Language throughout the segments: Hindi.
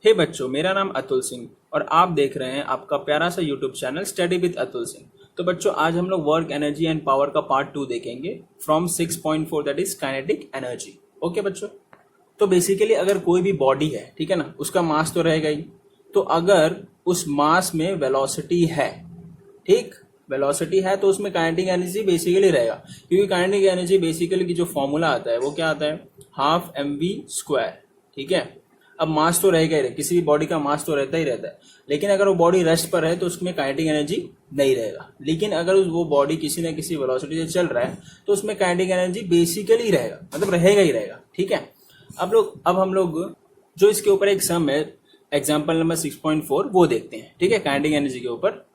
हे बच्चों, मेरा नाम अतुल सिंह और आप देख रहे हैं आपका प्यारा सा YouTube channel study with Atul Singh. तो बच्चों, आज हम लोग वर्क एनर्जी एंड पावर का पार्ट 2 देखेंगे from 6.4 that is kinetic energy. Okay बच्चों, तो बेसिकली अगर कोई भी बॉडी है, ठीक है ना, उसका मास तो रहेगा ही। तो अगर उस मास में वेलोसिटी है, ठीक, वेलोसिटी है तो उसमें काइनेटिक एनर्जी बेसिकली रहेगा, क्योंकि काइनेटिक एनर्जी बेसिकली की जो फॉर्मूला आता है वो क्या आता है, हाफ mv²। ठीक है, अब मास तो रहेगा ही, किसी भी बॉडी का मास तो रहता ही रहता है, लेकिन अगर वो बॉडी रेस्ट पर है तो उसमें काइनेटिक एनर्जी नहीं रहेगा। लेकिन अगर वो बॉडी किसी न किसी वेलोसिटी से चल रहा है तो उसमें काइनेटिक एनर्जी बेसिकली रहेगा, मतलब रहेगा ही रहेगा। ठीक है, अब हम लोग जो इसके ऊपर एक सम है, एग्जाम्पल नंबर 6.4 वो देखते हैं। ठीक है, काइनेटिक एनर्जी के ऊपर।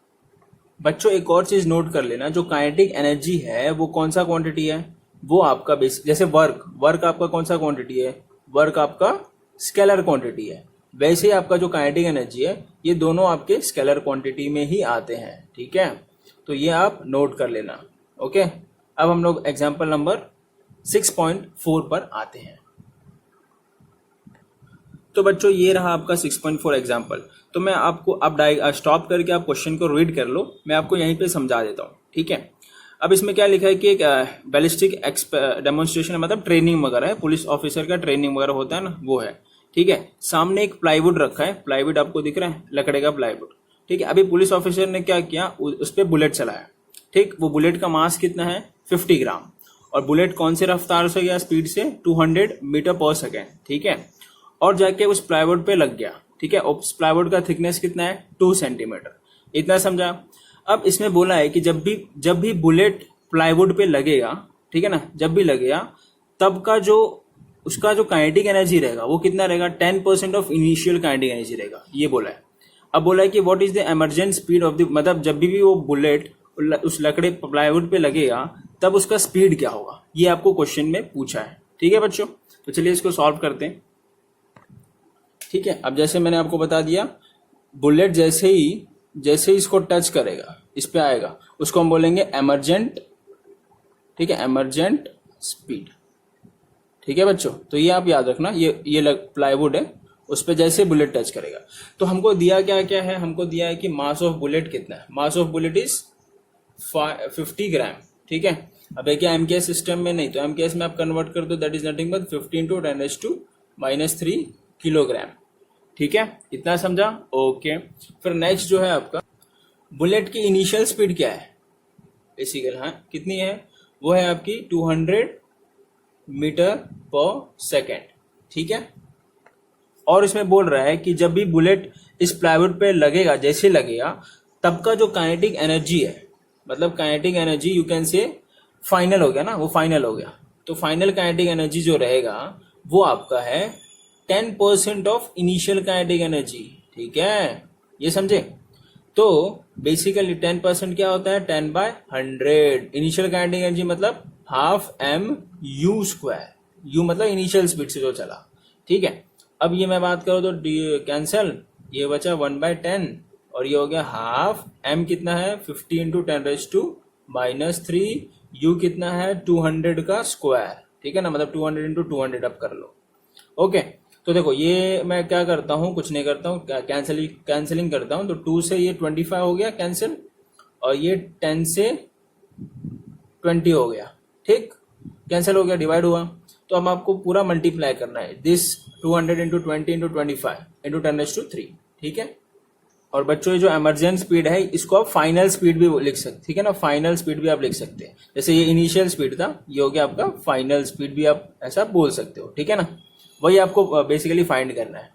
बच्चों एक और चीज नोट कर लेना, जो काइनेटिक एनर्जी है वो कौन सा क्वांटिटी है, वो आपका बेसिक, जैसे वर्क आपका कौन सा क्वांटिटी है, वर्क आपका स्केलर क्वांटिटी है। वैसे ही आपका जो काइनेटिक एनर्जी है ये दोनों आपके स्केलर क्वांटिटी में ही आते हैं। ठीक है, तो ये आप नोट कर लेना। ओके, अब हम लोग एग्जाम्पल नंबर 6.4 पर आते हैं। तो बच्चों ये रहा आपका 6.4 एग्जाम्पल। तो मैं आपको अब स्टॉप करके आप क्वेश्चन को रीड कर लो, मैं आपको यहीं पे समझा देता हूँ। ठीक है, अब इसमें क्या लिखा है कि एक बैलिस्टिक डेमोन्स्ट्रेशन, मतलब ट्रेनिंग वगैरह है, पुलिस ऑफिसर का ट्रेनिंग वगैरह होता है ना, वो है। ठीक है, सामने एक प्लाईवुड रखा है, प्लाईवुड आपको दिख रहा है, लकड़े का प्लाईवुड। ठीक है, अभी पुलिस ऑफिसर ने क्या किया, उस पर बुलेट चलाया। ठीक, वो बुलेट का मास कितना है, 50 ग्राम, और बुलेट कौन से रफ्तार से गया, स्पीड से 200 मीटर पर सेकेंड। ठीक है, और जाके उस प्लाईवुड पे लग गया। ठीक है, उस प्लाईवुड का थिकनेस कितना है, 2 सेंटीमीटर। इतना समझा। अब इसमें बोला है कि जब भी बुलेट प्लाईवुड पे लगेगा, ठीक है ना, जब भी लगेगा तब का जो उसका जो काइनेटिक एनर्जी रहेगा वो कितना रहेगा, 10% ऑफ इनिशियल काइनेटिक एनर्जी रहेगा, ये बोला है। अब बोला है कि what is the emergent speed of the, मतलब जब भी वो बुलेट उस लकड़े प्लाईवुड पे लगेगा तब उसका स्पीड क्या होगा, ये आपको क्वेश्चन में पूछा है। ठीक है बच्चों, तो चलिए इसको सॉल्व करते हैं। ठीक है, अब जैसे मैंने आपको बता दिया, बुलेट जैसे ही इसको टच करेगा, इस पे आएगा, उसको हम बोलेंगे एमरजेंट। ठीक है, एमरजेंट स्पीड। ठीक है बच्चों, तो ये आप याद रखना, ये प्लाईवुड है, उस पे जैसे बुलेट टच करेगा। तो हमको दिया क्या है, हमको दिया है कि मास ऑफ बुलेट कितना है, मास ऑफ बुलेट इज 50 ग्राम। ठीक है, अब क्या एमकेएस सिस्टम में नहीं, तो एमकेएस में आप कन्वर्ट कर दो, that is nothing but 15 × 10⁻³ kilogram. ठीक है, इतना समझा। ओके, फिर नेक्स्ट जो है आपका, बुलेट की इनिशियल स्पीड क्या है, बेसिकली हाँ कितनी है, वो है आपकी 200 मीटर पर सेकेंड। ठीक है, और इसमें बोल रहा है कि जब भी बुलेट इस प्लाईवुड पे लगेगा, जैसे लगेगा तब का जो काइनेटिक एनर्जी है, मतलब काइनेटिक एनर्जी यू कैन से फाइनल हो गया ना, वो फाइनल हो गया, तो फाइनल काइनेटिक एनर्जी जो रहेगा वो आपका है 10% ऑफ इनिशियल काइनेटिक एनर्जी। ठीक है, ये समझे। तो बेसिकली 10% क्या होता है, 10/100। इनिशियल काइनेटिक एनर्जी मतलब हाफ mU², यू मतलब इनिशियल स्पीड से जो चला। ठीक है, अब ये मैं बात करूँ तो कैंसल, ये बचा 1/10 और ये हो गया हाफ m कितना है, 50 × 10⁻³ u कितना है, 200 का स्क्वायर। ठीक है ना, मतलब 200 × 200 अब कर लो। ओके, तो देखो ये मैं क्या करता हूँ, कुछ नहीं करता हूँ, कैंसलिंग करता हूँ, तो 2 से ये 25 हो गया कैंसिल, और ये 10 से 20 हो गया। ठीक, कैंसिल हो गया, डिवाइड हुआ। तो अब आपको पूरा मल्टीप्लाई करना है, दिस 200 × 20 × 25 × 10⁻³ ठीक है। और बच्चों ये जो इमरजेंट स्पीड है इसको आप फाइनल स्पीड भी लिख सकते, ठीक है ना, फाइनल स्पीड भी आप लिख सकते हैं। जैसे ये इनिशियल स्पीड था, ये हो गया आपका फाइनल स्पीड, भी आप ऐसा बोल सकते हो। ठीक है ना, वही आपको बेसिकली फाइंड करना है।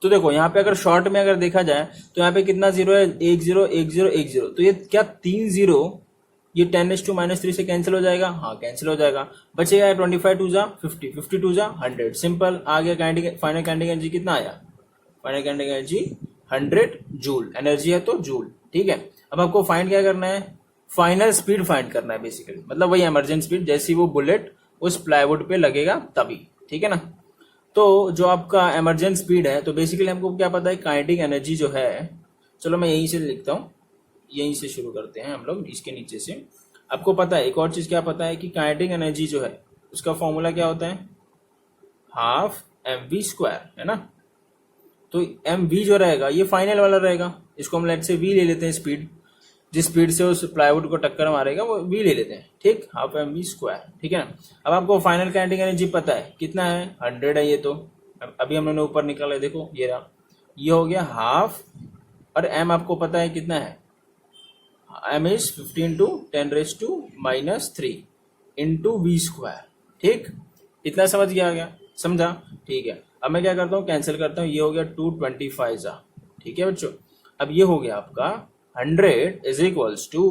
तो देखो यहाँ पे अगर शॉर्ट में अगर देखा जाए तो यहाँ पे कितना जीरो है, 1 0 1 0 1 0, तो ये क्या 3 0, ये 10⁻³ से कैंसिल हो जाएगा, हाँ कैंसिल हो जाएगा, बचेगा 25 2 जा 50, 50 2 जा 100, सिंपल आ गया। फाइनल काइनेटिक एनर्जी कितना आया, final kinetic energy 100 joule, energy है तो जूल। ठीक है, अब आपको फाइंड क्या करना है, फाइनल स्पीड फाइंड करना है बेसिकली, मतलब वही इमरजेंट स्पीड, जैसी वो बुलेट उस प्लाईवुड पे लगेगा तभी। ठीक है ना, तो जो आपका इमरजेंट स्पीड है, तो बेसिकली हमको क्या पता है, काइनेटिक एनर्जी जो है, चलो मैं यहीं से लिखता हूँ, यहीं से शुरू करते हैं हम लोग, इसके नीचे से। आपको पता है एक और चीज क्या पता है कि काइनेटिक एनर्जी जो है उसका फॉर्मूला क्या होता है, हाफ mv², है ना। तो एम वी जो रहेगा ये फाइनल वाला रहेगा, इसको हम लेट से वी ले लेते हैं, स्पीड जिस स्पीड से उस प्लाईवुड को टक्कर मारेगा वो वी ले लेते हैं, ठीक, हाफ एम वी स्क्वायर, ठीक है ना। अब आपको फाइनल काइनेटिक एनर्जी पता है कितना है, 100 है ये, तो अभी हमने ऊपर निकाला, देखो ये रहा, ये हो गया हाफ, और एम आपको पता है कितना है, M is 15 to 10⁻³ into V square, ठीक, इतना समझ गया, समझा, ठीक है। अब मैं क्या करता हूँ, कैंसिल करता हूँ, ये हो गया 225 जा, ठीक है बच्चों। अब ये हो गया आपका 100 इज इक्वल्स टू,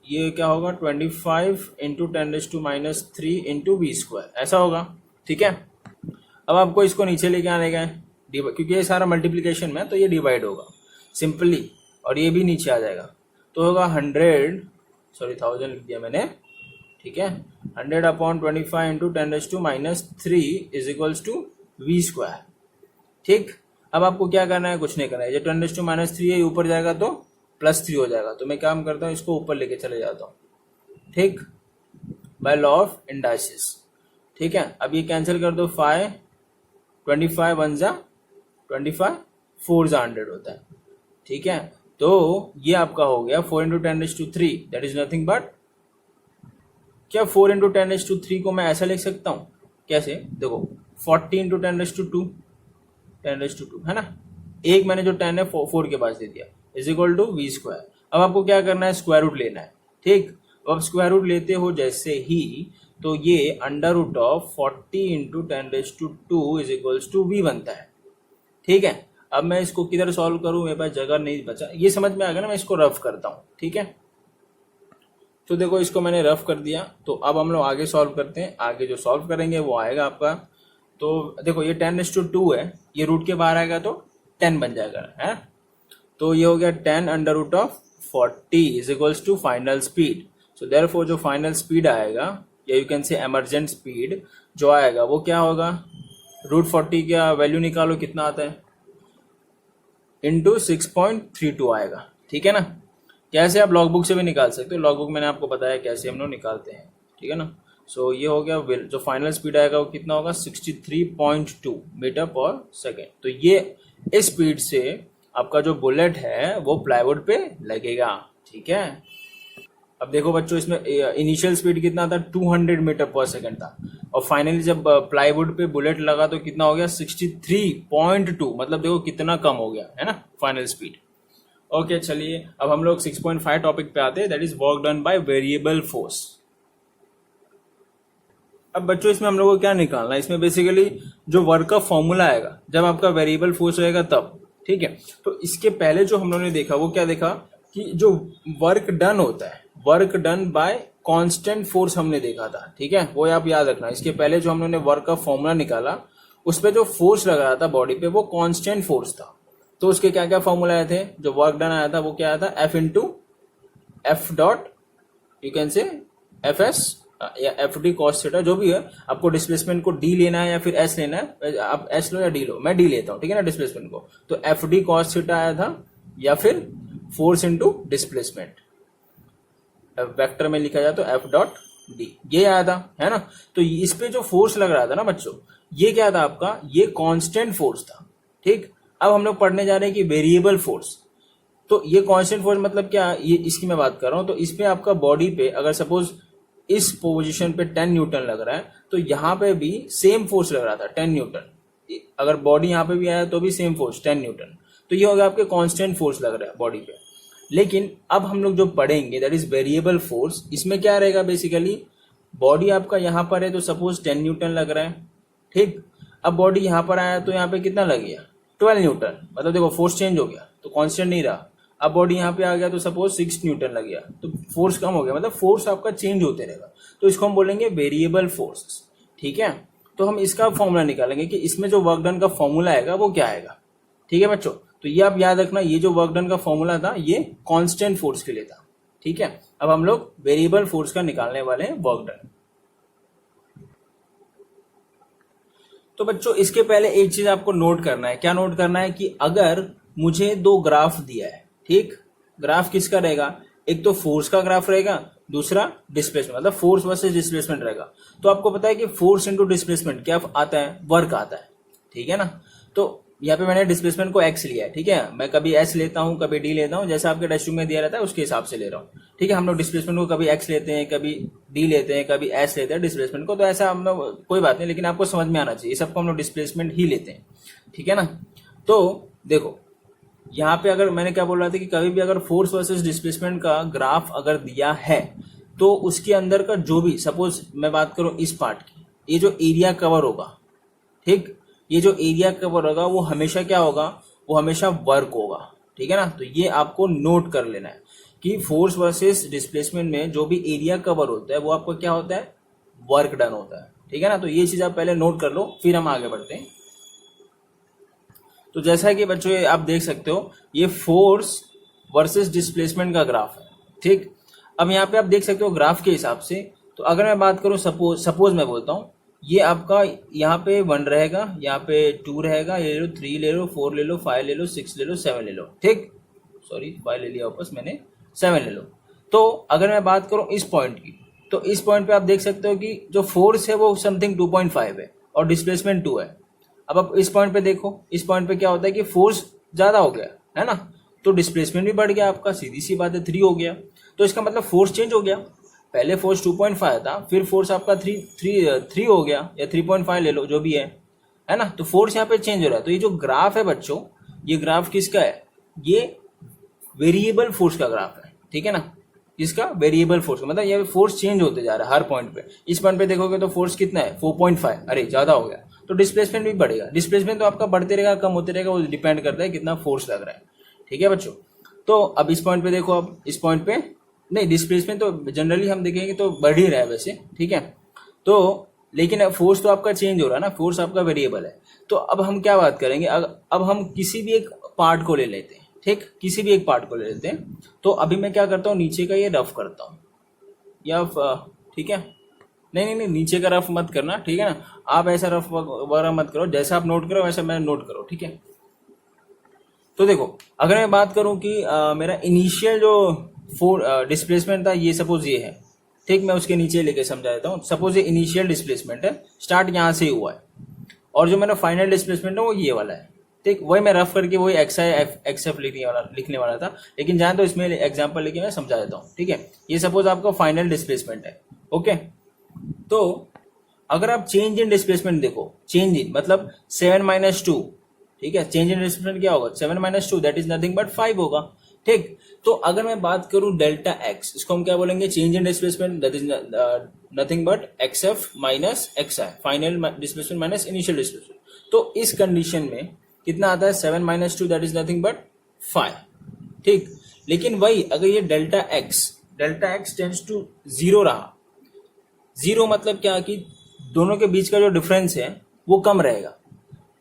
ये क्या होगा 25 इंटू 10⁻³ इंटू वी स्क्वायर, ऐसा होगा, ठीक है। अब आपको इसको नीचे लेके आने का है, क्योंकि ये सारा मल्टीप्लीकेशन में तो ये डिवाइड होगा सिंपली, और ये भी नीचे आ जाएगा, तो होगा 1000 लिख दिया मैंने, ठीक है, 100/25 into 10⁻³ is equals to V square, ठीक। अब आपको क्या करना है, कुछ नहीं करना है, ये 10⁻³ है, ऊपर जाएगा तो +3 हो जाएगा, तो मैं काम करता हूँ इसको ऊपर लेके चले जाता हूँ, ठीक, बाय लॉ ऑफ इंडाइसिस, ठीक है। अब ये कैंसिल कर दो, 25 1 जा 25, 4 जा 100 होता है, ठीक है। तो ये आपका हो गया 4 into 10⁻³ that is nothing but, क्या 4 इंटू 10⁻³ को मैं ऐसा लिख सकता हूँ, कैसे, देखो 40 इंटू 10⁻², है ना, एक मैंने जो 10 है 4 के पास दे दिया, is equal to V square. अब आपको क्या करना है, स्क्वायर रूट लेना है, ठीक। अब स्क्वायर रूट लेते हो जैसे ही, तो ये √40 into 10⁻² is equals to V बनता है, ठीक है। अब मैं इसको किधर सॉल्व करूं, मेरे पास जगह नहीं बचा, ये समझ में आ गया ना, मैं इसको रफ करता हूं, ठीक है। तो देखो इसको मैंने रफ कर दिया, तो अब हम लोग आगे सॉल्व करते हैं, आगे जो सॉल्व करेंगे वो आएगा आपका, तो देखो ये 10⁻² है, ये रूट के बाहर आएगा तो 10 बन जाएगा, है, तो ये हो गया 10√40 is equals to final speed. So therefore जो फाइनल स्पीड आएगा, या you can say emergent speed जो आएगा वो क्या होगा, √40 का वैल्यू निकालो कितना आता है, इंटू 6.32 आएगा, ठीक है ना। कैसे आप लॉग बुक से भी निकाल सकते हो, लॉग बुक मैंने आपको बताया कैसे हम लोग निकालते हैं, ठीक है ना। सो ये हो गया, जो फाइनल स्पीड आएगा वो कितना होगा, 63.2 मीटर पर सेकेंड। तो ये इस स्पीड से आपका जो बुलेट है वो प्लाईवुड पे लगेगा, ठीक है। अब देखो बच्चों, इसमें इनिशियल स्पीड कितना था, 200 मीटर पर सेकेंड था, और फाइनली जब प्लाईवुड पे बुलेट लगा तो कितना हो गया, 63.2, मतलब देखो कितना कम हो गया, है ना, फाइनल स्पीड। ओके चलिए, अब हम लोग 6.5 टॉपिक पे आते हैं, that is work done by variable force. अब बच्चों इसमें हम लोग को क्या निकालना है, इसमें बेसिकली जो वर्क का फॉर्मूला आएगा जब आपका वेरिएबल फोर्स रहेगा तब, ठीक है। तो इसके पहले जो हम लोगों ने देखा वो क्या देखा, कि जो वर्क डन होता है, work done bye constant force हमने देखा था, ठीक है, वो आप याद रखना। इसके पहले जो हम लोगों ने वर्क का फॉर्मूला निकाला, उस पर जो फोर्स लग रहा था बॉडी पे वो कांस्टेंट फोर्स था। तो उसके क्या क्या फॉर्मूला आए थे, जो वर्क डन आया था वो क्या आया था, F into F dot, you can से FS या FD कॉस थीटा, जो भी है, आपको डिस्प्लेसमेंट को D लेना है या फिर S लेना है, आप S लो या D लो, मैं D लेता हूँ, ठीक है ना, डिस्प्लेसमेंट को। तो FD कॉस थीटा आया था, या फिर फोर्स इंटू डिस्प्लेसमेंट, वेक्टर में लिखा जाए तो F.D, ये आया था, है ना। तो इस पे जो फोर्स लग रहा था ना बच्चों, ये क्या था आपका, ये कांस्टेंट फोर्स था, ठीक। अब हम लोग पढ़ने जा रहे हैं कि वेरिएबल फोर्स। तो ये कांस्टेंट फोर्स मतलब क्या, ये इसकी मैं बात कर रहा हूं। तो इस पे आपका बॉडी पे अगर सपोज इस पोजीशन पे 10 न्यूटन लग रहा है, तो यहाँ पे भी सेम फोर्स लग रहा था 10 न्यूटन, अगर बॉडी यहाँ पे भी आया तो भी सेम फोर्स 10 न्यूटन। तो ये होगा आपके कांस्टेंट फोर्स लग रहा है बॉडी पे। लेकिन अब हम लोग जो पढ़ेंगे दैट इज वेरिएबल फोर्स, इसमें क्या रहेगा, बेसिकली बॉडी आपका यहाँ पर है तो सपोज 10 न्यूटन लग रहा है, ठीक। अब बॉडी यहाँ पर आया तो यहाँ पे कितना लग गया, 12 न्यूटन, मतलब देखो फोर्स चेंज हो गया, तो कांस्टेंट नहीं रहा। अब बॉडी यहाँ पे आ गया तो सपोज 6 न्यूटन लग गया, तो फोर्स कम हो गया, मतलब फोर्स आपका चेंज होते रहेगा, तो इसको हम बोलेंगे वेरिएबल फोर्स, ठीक है। तो हम इसका फॉर्मूला निकालेंगे कि इसमें जो वर्क डन का फॉर्मूला आएगा वो क्या आएगा, ठीक है बच्चों। तो ये आप याद रखना, ये जो वर्क डन का फॉर्मूला था ये कांस्टेंट फोर्स के लिए था, ठीक है। अब हम लोग वेरिएबल फोर्स का निकालने वाले हैं वर्क डन। तो बच्चों इसके पहले एक चीज आपको नोट करना है, क्या नोट करना है, कि अगर मुझे 2 ग्राफ दिया है, ठीक, ग्राफ किसका रहेगा, एक तो फोर्स का ग्राफ रहेगा, दूसरा डिस्प्लेसमेंट, मतलब फोर्स वर्सेस डिस्प्लेसमेंट रहेगा। तो आपको पता है कि फोर्स इंटू डिस्प्लेसमेंट क्या आता है, वर्क आता है, ठीक है ना। तो यहाँ पे मैंने डिस्प्लेसमेंट को x लिया है, ठीक है। मैं कभी s लेता हूँ, कभी d लेता हूँ, जैसा आपके टेस्ट में दिया रहता है उसके हिसाब से ले रहा हूँ, ठीक है। हम लोग डिस्प्लेसमेंट को कभी x लेते हैं, कभी d लेते हैं, कभी s लेते हैं डिस्प्लेसमेंट को, तो ऐसा हम लोग कोई बात नहीं, लेकिन आपको समझ में आना चाहिए सबको हम लोग डिस्प्लेसमेंट ही लेते हैं, ठीक है ना। तो देखो यहाँ पे अगर मैंने क्या बोल रहा था कि कभी भी अगर फोर्स वर्सेस डिस्प्लेसमेंट का ग्राफ अगर दिया है तो उसके अंदर का जो भी, सपोज मैं बात करूं इस पार्ट की, ये जो एरिया कवर होगा, ठीक, ये जो एरिया कवर होगा वो हमेशा क्या होगा, वो हमेशा वर्क होगा, ठीक है ना। तो ये आपको नोट कर लेना है कि फोर्स वर्सेस डिस्प्लेसमेंट में जो भी एरिया कवर होता है वो आपको क्या होता है, वर्क डन होता है, ठीक है ना। तो ये चीज आप पहले नोट कर लो, फिर हम आगे बढ़ते हैं। तो जैसा कि बच्चों ये आप देख सकते हो, ये फोर्स वर्सेस डिस्प्लेसमेंट का ग्राफ है, ठीक। अब यहाँ पे आप देख सकते हो ग्राफ के हिसाब से, तो अगर मैं बात करूँ सपोज मैं बोलता हूँ ये आपका यहाँ पे 1 रहेगा, यहाँ पे 2 रहेगा, ये ले लो 3 ले लो, 4 ले लो, 5 ले लो, 6 ले लो, 7 ले लो, ठीक, सॉरी 5 ले लिया वापस मैंने, 7 ले लो। तो अगर मैं बात करूँ इस पॉइंट की, तो इस पॉइंट पे आप देख सकते हो कि जो फोर्स है वो समथिंग 2.5 है और डिस्प्लेसमेंट 2 है। अब आप इस पॉइंट पे देखो, इस पॉइंट पे क्या होता है कि फोर्स ज्यादा हो गया है ना, तो डिस्प्लेसमेंट भी बढ़ गया आपका, सीधी सी बात है 3 हो गया, तो इसका मतलब फोर्स चेंज हो गया। पहले फोर्स 2.5 था, फिर फोर्स आपका 3 हो गया, या 3.5 ले लो जो भी है ना। तो फोर्स यहाँ पे चेंज हो रहा है। तो ये जो ग्राफ है बच्चों, ये ग्राफ किसका है, ये वेरिएबल फोर्स का ग्राफ है, ठीक है ना। इसका वेरिएबल फोर्स मतलब ये फोर्स चेंज होते जा रहा है हर पॉइंट पे। इस पॉइंट पे देखोगे तो फोर्स कितना है 4.5, अरे ज्यादा हो गया, तो डिस्प्लेसमेंट भी बढ़ेगा। डिस्प्लेसमेंट तो आपका बढ़ते रहेगा कम होते रहेगा, वो डिपेंड करता है कितना फोर्स लग रहा है, ठीक है बच्चों। तो अब इस पॉइंट पे देखो, अब इस पॉइंट पे नहीं, डिस्प्लेसमेंट तो जनरली हम देखेंगे तो बढ़ ही रहा है वैसे, ठीक है। तो लेकिन फोर्स तो आपका चेंज हो रहा है ना, फोर्स आपका वेरिएबल है। तो अब हम क्या बात करेंगे, अब हम किसी भी एक पार्ट को ले लेते हैं, ठीक, किसी भी एक पार्ट को ले लेते हैं। तो अभी मैं क्या करता हूँ, नीचे का ये रफ करता हूँ, या ठीक है, नहीं, नीचे का रफ मत करना, ठीक है ना। आप ऐसा रफ वगैरह मत करो, जैसा आप नोट करो वैसा मैं नोट करो, ठीक है। तो देखो अगर मैं बात करूं कि मेरा इनिशियल जो डिस्प्लेसमेंट था, ये सपोज ये है, ठीक, मैं उसके नीचे लेके समझा देता हूँ। सपोज ये इनिशियल डिस्प्लेसमेंट है, स्टार्ट यहाँ से हुआ है, और जो मेरा फाइनल डिस्प्लेसमेंट है वो ये वाला है, ठीक। वही मैं रफ करके वही एक्सएफ लिखने वाला था, लेकिन जान तो इसमें एग्जांपल लेके मैं समझा देता हूँ, ठीक है। ये सपोज आपका फाइनल डिस्प्लेसमेंट है, ओके। तो अगर आप चेंज इन डिस्प्लेसमेंट देखो, चेंज इन मतलब 7 - 2, ठीक है। चेंज इन डिस्प्लेसमेंट क्या होगा, 7 - 2 दैट इज नथिंग बट 5 होगा, ठीक। तो अगर मैं बात करूं डेल्टा एक्स, इसको हम क्या बोलेंगे, change in displacement that is nothing but x f minus x i, final displacement minus initial displacement. तो इस कंडीशन में कितना आता है, 7 - 2 दैट इज नथिंग बट 5, ठीक। लेकिन वही अगर ये डेल्टा एक्स टेंड्स टू 0 रहा, 0 मतलब क्या कि दोनों के बीच का जो डिफरेंस है वो कम रहेगा।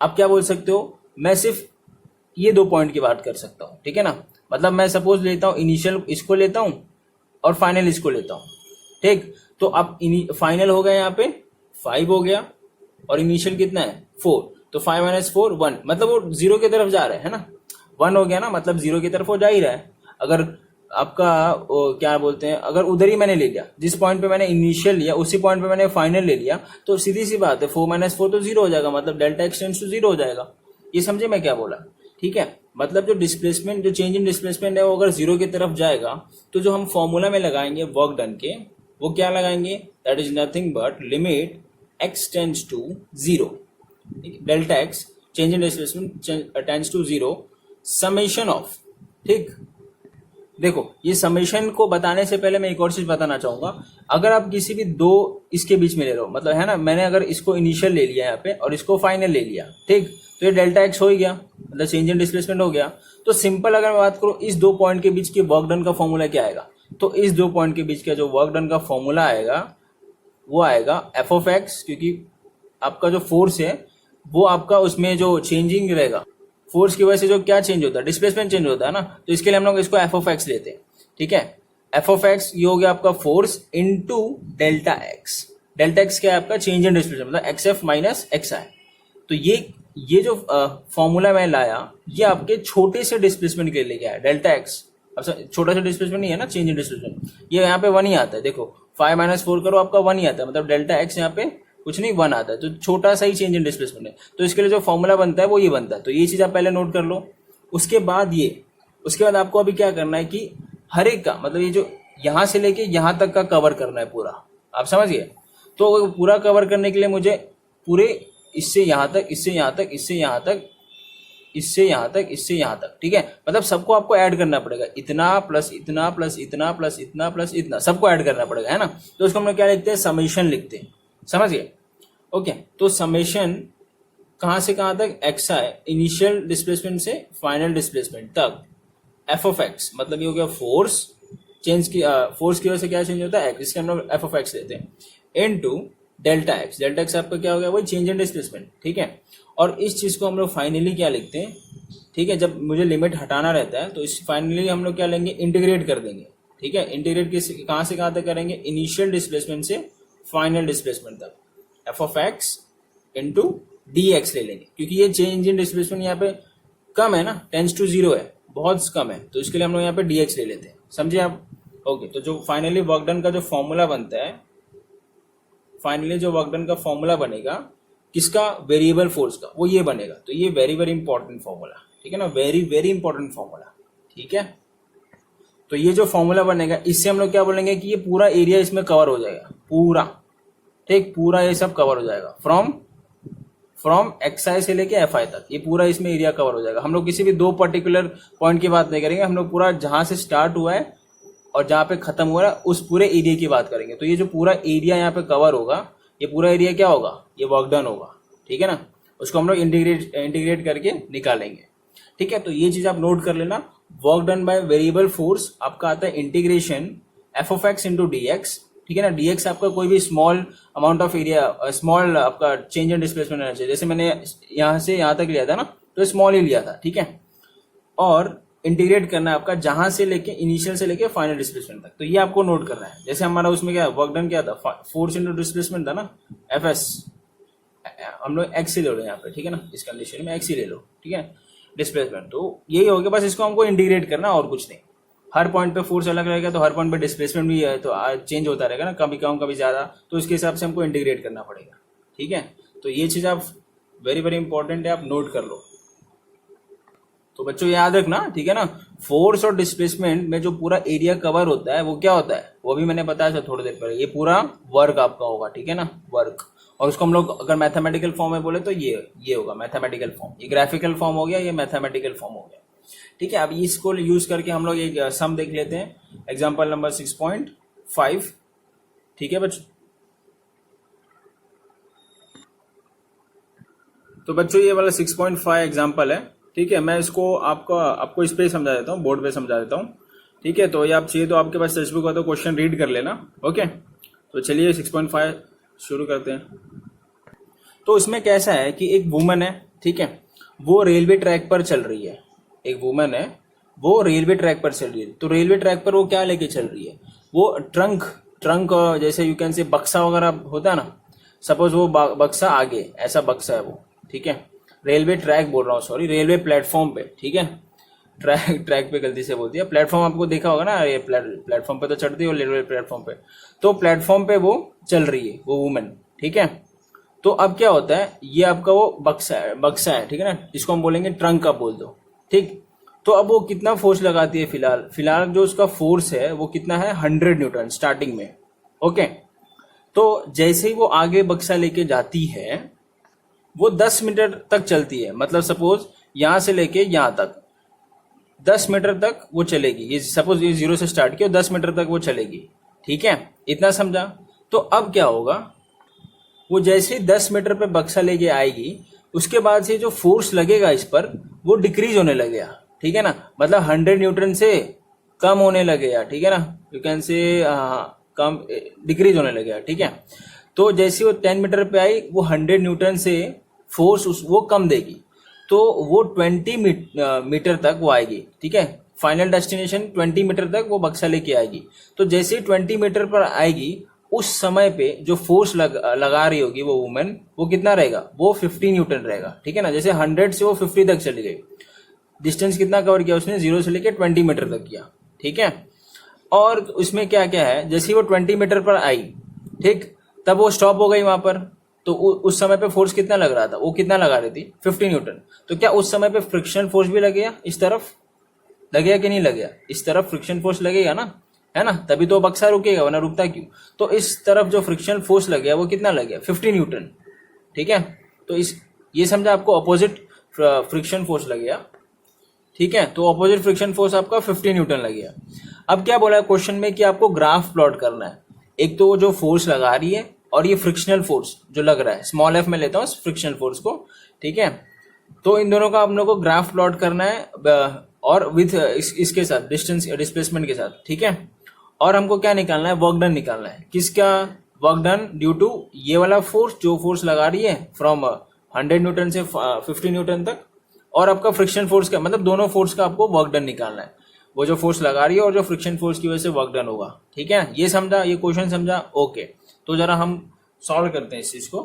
आप क्या बोल सकते हो, मैं सिर्फ ये 2 पॉइंट की बात कर सकता हूँ, ठीक है ना। मतलब मैं सपोज लेता हूँ इनिशियल इसको लेता हूँ और फाइनल इसको लेता हूँ, ठीक। तो अब फाइनल हो गया यहाँ पे 5 हो गया, और इनिशियल कितना है 4, तो 5 - 4 1, मतलब वो 0 की तरफ जा रहा है ना, 1 हो गया ना, मतलब 0 की तरफ वो जा ही रहा है। अगर आपका क्या बोलते हैं, अगर उधर ही मैंने ले लिया, जिस पॉइंट पे मैंने इनिशियल लिया उसी पॉइंट पे मैंने फाइनल ले लिया, तो सीधी सी बात है 4 - 4 तो 0 हो जाएगा, मतलब डेल्टा एक्स टेंड्स टू 0 हो जाएगा। ये समझे मैं क्या बोला, ठीक है। मतलब जो डिस्प्लेसमेंट, जो चेंज इन डिस्प्लेसमेंट है वो अगर 0 की तरफ जाएगा, तो जो हम फॉर्मूला में लगाएंगे वर्क डन के, वो क्या लगाएंगे, that is nothing but limit X tends to 0, delta X change in displacement tends to 0 summation of, ठीक। देखो ये समेशन को बताने से पहले मैं एक और चीज बताना चाहूंगा। अगर आप किसी भी 2 इसके बीच में ले रहे हो, मतलब है ना, मैंने अगर इसको इनिशियल ले लिया यहाँ पे और इसको फाइनल ले लिया, ठीक, तो ये डेल्टा एक्स हो ही गया, मतलब चेंज इन डिस्प्लेसमेंट हो गया। तो सिंपल अगर मैं बात करूं इस 2 पॉइंट के बीच के वर्क डन का फॉर्मूला क्या आएगा, तो इस 2 पॉइंट के बीच का जो वर्क डन का फॉर्मूला आएगा वो आएगा एफ ऑफ एक्स, क्योंकि आपका जो फोर्स है वो आपका उसमें जो चेंजिंग रहेगा, फोर्स की वजह से जो क्या चेंज होता है, डिस्प्लेसमेंट चेंज होता है ना, तो इसके लिए हम लोग इसको एफ ऑफ एक्स लेते हैं, ठीक है। एफ ऑफ एक्स ये हो गया आपका force into delta x. Delta x क्या है आपका, चेंज इन डिस्प्लेसमेंट, मतलब एक्स एफ माइनस एक्स आई। तो ये जो फॉर्मूला मैं लाया, ये आपके छोटे से डिस्प्लेसमेंट के लिए क्या है, डेल्टा एक्स। अब छोटा सा डिस्प्लेसमेंट नहीं है ना, चेंज इन डिस्प्लेसमेंट, ये यहाँ पे 1 ही आता है। देखो 5 - 4 करो आपका 1 ही आता है, मतलब डेल्टा एक्स यहाँ पे कुछ नहीं, 1 आता है, तो छोटा सा ही चेंज इन डिस्प्लेसमेंट है। तो इसके लिए जो फॉर्मूला बनता है वो ये बनता है, तो ये चीज आप पहले नोट कर लो। उसके बाद आपको अभी क्या करना है कि हर एक का मतलब ये जो यहां से लेके यहां तक का कवर करना है पूरा, आप समझ गए। तो पूरा कवर करने के लिए मुझे पूरे इससे यहां तक, इससे यहां तक, इससे यहां तक, इससे यहां तक, इससे यहां तक, ठीक है, मतलब सबको आपको ऐड करना पड़ेगा, इतना प्लस इतना प्लस इतना प्लस इतना प्लस इतना, सबको ऐड करना पड़ेगा, है ना। तो उसको हम लोग क्या लिखते हैं, समेशन लिखते हैं, समझ गए। ओके, तो समेशन कहां से कहां तक, एक्स आई इनिशियल डिस्प्लेसमेंट से फाइनल डिस्प्लेसमेंट तक, एफ ऑफ एक्स, मतलब ये हो गया फोर्स चेंज की, फोर्स की वजह से क्या चेंज होता है, एक्स, इसके हम लोग एफ ऑफ एक्स लेते हैं, into delta x. Delta x आपका क्या हो गया, वही चेंज इन डिस्प्लेसमेंट, ठीक है। और इस चीज को हम लोग फाइनली क्या लिखते हैं, ठीक है, जब मुझे लिमिट हटाना रहता है तो इस फाइनली हम लोग क्या लेंगे, इंटीग्रेट कर देंगे, ठीक है। इंटीग्रेट कहां से कहां तक करेंगे, इनिशियल डिस्प्लेसमेंट से फाइनल डिस्प्लेसमेंट तक, F of x into d x ले लेंगे, क्योंकि ये चेंज इन डिस्प्लेसमेंट यहाँ पे कम है ना, टेंस टू 0 है, बहुत कम है, तो इसके लिए हम लोग यहाँ पे डी एक्स ले लेते हैं, समझे आप। ओके, तो जो फाइनली वर्क डन का जो फॉर्मूला बनता है, फाइनली जो वर्क डन का फॉर्मूला बनेगा किसका, वेरिएबल फोर्स का, वो ये बनेगा। तो ये वेरी वेरी इंपॉर्टेंट फॉर्मूला, ठीक है ना, वेरी वेरी इंपॉर्टेंट फॉर्मूला, ठीक है। तो ये जो फॉर्मूला बनेगा इससे हम लोग क्या बोलेंगे कि ये पूरा एरिया इसमें कवर हो जाएगा, पूरा, ठीक, पूरा ये सब कवर हो जाएगा, फ्रॉम एक्स आई से लेके एफ आई तक, ये पूरा इसमें एरिया कवर हो जाएगा। हम लोग किसी भी 2 पर्टिकुलर पॉइंट की बात नहीं करेंगे, हम लोग पूरा जहां से स्टार्ट हुआ है और जहां पे खत्म हुआ है उस पूरे एरिया की बात करेंगे। तो ये जो पूरा एरिया यहाँ पे कवर होगा, ये पूरा एरिया क्या होगा, ये वर्क डन होगा, ठीक है ना। उसको हम लोग इंटीग्रेट करके निकालेंगे, ठीक है। तो ये चीज आप नोट कर लेना, work done by variable force आपका आता है integration F of x into d x, ठीक है ना। डी एक्स आपका कोई भी small amount of area, small आपका चेंज इन डिस्प्लेसमेंट रहना चाहिए, जैसे मैंने यहाँ से यहाँ तक लिया था ना, तो स्मॉल ही लिया था, ठीक है। और इंटीग्रेट करना है आपका जहां से लेके इनिशियल से लेके फाइनल डिस्प्लेसमेंट तक, तो ये आपको नोट करना है। जैसे हमारा उसमें क्या वर्क डन क्या था, फोर्स इंटू डिस्प्लेसमेंट था ना, एफ एस, हम लोग एक्स ही ले लो यहाँ पे, ठीक है ना, इस कंडीशन में एक्स ही ले लो, ठीक है, डिस्प्लेसमेंट। तो यही हो गया, बस इसको हमको इंटीग्रेट करना और कुछ नहीं। हर पॉइंट पे फोर्स अलग रहेगा तो हर पॉइंट पे डिस्प्लेसमेंट भी है, तो चेंज होता रहेगा ना, कभी कम कभी ज्यादा, तो इसके हिसाब से हमको इंटीग्रेट करना पड़ेगा, ठीक है। तो ये चीज आप वेरी वेरी इंपॉर्टेंट है, आप नोट कर लो। तो बच्चों याद रखना, ठीक है ना, फोर्स और डिस्प्लेसमेंट में जो पूरा एरिया कवर होता है वो क्या होता है, वो भी मैंने बताया था थोड़ी देर पहले, ये पूरा वर्क आपका होगा, ठीक है ना, वर्क। और उसको हम लोग अगर मैथमेटिकल फॉर्म में बोले तो ये होगा मैथमेटिकल फॉर्म, ये ग्राफिकल फॉर्म हो गया, ये मैथमेटिकल फॉर्म हो गया, ठीक है। अब इसको यूज करके हम लोग एक सम देख लेते हैं, एग्जाम्पल नंबर 6.5, ठीक है बच्चों। तो बच्चों ये वाला 6.5 एग्जाम्पल है, ठीक है। मैं इसको आपको इस पे समझा देता हूँ, बोर्ड पे समझा देता हूँ, ठीक है। तो ये आप चाहिए तो आपके पास टेक्स्ट बुक हो तो क्वेश्चन रीड कर लेना, ओके। तो चलिए 6.5 शुरू करते हैं। तो इसमें कैसा है कि एक वुमन है, ठीक है, वो रेलवे ट्रैक पर चल रही है, एक वुमन है वो रेलवे ट्रैक पर चल रही है। तो रेलवे ट्रैक पर वो क्या लेके चल रही है, वो ट्रंक जैसे यू कैन से बक्सा वगैरह होता है ना, सपोज वो बक्सा आगे, ऐसा बक्सा है वो, ठीक है। रेलवे ट्रैक बोल रहा हूँ, सॉरी, रेलवे प्लेटफॉर्म पे, ठीक है, ट्रैक पे गलती से बोल दिया, प्लेटफॉर्म आपको देखा होगा ना, ये प्लेटफॉर्म पे तो चढ़ती हो रेलवे प्लेटफॉर्म पे, तो प्लेटफॉर्म पे वो चल रही है वो वुमन, ठीक है। तो अब क्या होता है, ये आपका वो बक्सा है, ठीक है ना, इसको हम बोलेंगे ट्रंक का बोल दो, ठीक। तो अब वो कितना फोर्स लगाती है, फिलहाल जो उसका फोर्स है वो कितना है, 100 न्यूटन स्टार्टिंग में, ओके। तो जैसे ही वो आगे बक्सा लेके जाती है वो 10 मीटर तक चलती है, मतलब सपोज यहां से लेके यहां तक 10 मीटर तक वो चलेगी, ये सपोज ये 0 से स्टार्ट किया, 10 मीटर तक वो चलेगी, ठीक है, इतना समझा। तो अब क्या होगा, वो जैसे ही 10 मीटर पे बक्सा लेके आएगी उसके बाद से जो फोर्स लगेगा इस पर वो डिक्रीज होने लगेगा, ठीक है ना, मतलब 100 न्यूटन से कम होने लगेगा, ठीक है ना, यू कैन से कम डिक्रीज होने लगेगा, ठीक है। तो जैसे वो 10 मीटर पे आई वो 100 न्यूटन से फोर्स वो कम देगी, तो वो 20 मीटर तक वो आएगी, ठीक है, फाइनल डेस्टिनेशन 20 मीटर तक वो बक्सा लेके आएगी। तो जैसे ही 20 मीटर पर आएगी उस समय पे जो फोर्स लगा रही होगी वो वुमेन, वो कितना रहेगा, वो 50 न्यूटन रहेगा, ठीक है ना। जैसे 100 से वो 50 तक चली गई, डिस्टेंस कितना कवर किया उसने, 0 से लेके 20 मीटर तक किया, ठीक है। और उसमें क्या क्या है, जैसे वो 20 मीटर पर आई, ठीक, तब वो स्टॉप हो गई वहां पर, तो उस समय पे फोर्स कितना लग रहा था, वो कितना लगा रही थी 50 न्यूटन। तो क्या उस समय पे फ्रिक्शनल फोर्स भी लगेगा, इस तरफ लगेगा कि नहीं लगेगा, इस तरफ फ्रिक्शन फोर्स लगेगा ना, है ना, तभी तो बक्सा रुकेगा, वरना रुकता क्यों। तो इस तरफ जो फ्रिक्शन फोर्स लगेगा वो कितना लगेगा 50 न्यूटन, ठीक है। तो ये समझा आपको अपोजिट फ्रिक्शन फोर्स लगेगा, ठीक है। तो अपोजिट फ्रिक्शन फोर्स आपका 50 न्यूटन लगेगा। अब क्या बोला है क्वेश्चन में कि आपको ग्राफ प्लॉट करना है, एक तो जो फोर्स लगा रही है और ये फ्रिक्शनल फोर्स जो लग रहा है, स्मॉल एफ में लेता हूँ फ्रिक्शनल फोर्स को, ठीक है। तो इन दोनों का हम लोग को ग्राफ प्लॉट करना है और विथ इसके साथ डिस्टेंस डिस्प्लेसमेंट के साथ, ठीक है। और हमको क्या निकालना है, वर्क डन निकालना है। किसका वर्क डन, ड्यू टू ये वाला फोर्स जो फोर्स लगा रही है फ्रॉम 100 न्यूटन से 50 न्यूटन तक, और आपका फ्रिक्शन फोर्स का, मतलब दोनों फोर्स का आपको वर्क डन निकालना है, वो जो फोर्स लगा रही है और जो फ्रिक्शन फोर्स की वजह से वर्क डन होगा, ठीक है। ये समझा, ये क्वेश्चन समझा, ओके। तो जरा हम सॉल्व करते हैं इस चीज को।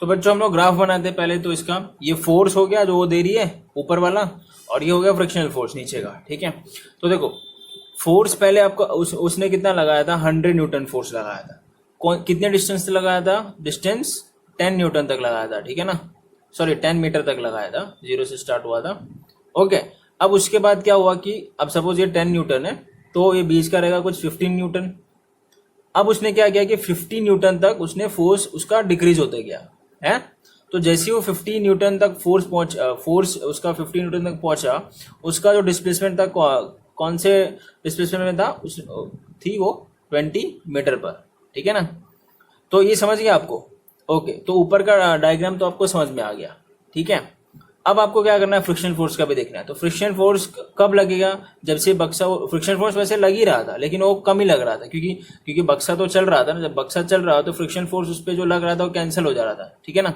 तो बच्चों हम लोग ग्राफ बनाते हैं पहले। तो इसका ये फोर्स हो गया जो वो दे रही है ऊपर वाला, और ये हो गया फ्रिक्शनल फोर्स नीचे का, ठीक है। तो देखो फोर्स पहले आपका उसने कितना लगाया था, 100 न्यूटन फोर्स लगाया था। कितने डिस्टेंस से लगाया था, डिस्टेंस 10 न्यूटन तक लगाया था, ठीक है ना, सॉरी 10 मीटर तक लगाया था, 0 से स्टार्ट हुआ था, ओके। अब उसके बाद क्या हुआ कि अब सपोज ये 10 न्यूटन है, तो ये बीच का रहेगा कुछ 15 न्यूटन। अब उसने क्या किया कि 50 न्यूटन तक उसने फोर्स उसका डिक्रीज होते गया है। तो जैसे वो 50 न्यूटन तक फोर्स उसका 50 न्यूटन तक पहुंचा, उसका जो डिस्प्लेसमेंट था कौन से डिस्प्लेसमेंट में था, उस थी वो 20 मीटर पर, ठीक है ना। तो ये समझ गया आपको, ओके। तो ऊपर का डायग्राम तो आपको समझ में आ गया, ठीक है। अब आपको क्या करना है, फ्रिक्शन फोर्स का भी देखना है। तो फ्रिक्शन फोर्स कब लगेगा, जब से बक्सा, फ्रिक्शन फोर्स वैसे लग ही रहा था लेकिन वो कम ही लग रहा था, क्योंकि बक्सा तो चल रहा था ना। जब बक्सा चल रहा था तो फ्रिक्शन फोर्स उस पर जो लग रहा था वो कैंसिल हो जा रहा था, ठीक है ना,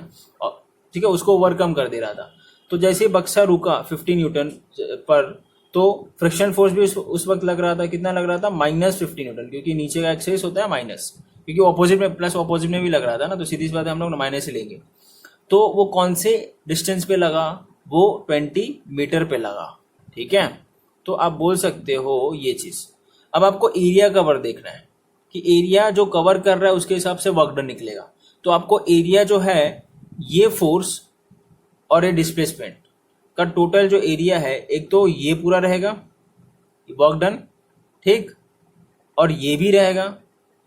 ठीक है, उसको ओवरकम कर दे रहा था। तो जैसे ही बक्सा रुका 50 न्यूटन पर, तो फ्रिक्शन फोर्स भी उस वक्त लग रहा था, कितना लग रहा था, -50 न्यूटन, क्योंकि नीचे का एक्सेस होता है माइनस, क्योंकि ऑपोजिट में प्लस ऑपोजिट में भी लग रहा था ना, तो सीधी सी बात है हम लोग माइनस ही लेंगे। तो वो कौन से डिस्टेंस पे लगा, वो 20 मीटर पे लगा, ठीक है। तो आप बोल सकते हो ये चीज। अब आपको एरिया कवर देखना है कि एरिया जो कवर कर रहा है उसके हिसाब से वर्क डन निकलेगा। तो आपको एरिया जो है, ये फोर्स और ये डिस्प्लेसमेंट का टोटल जो एरिया है, एक तो ये पूरा रहेगा वर्क डन, ठीक, और ये भी रहेगा,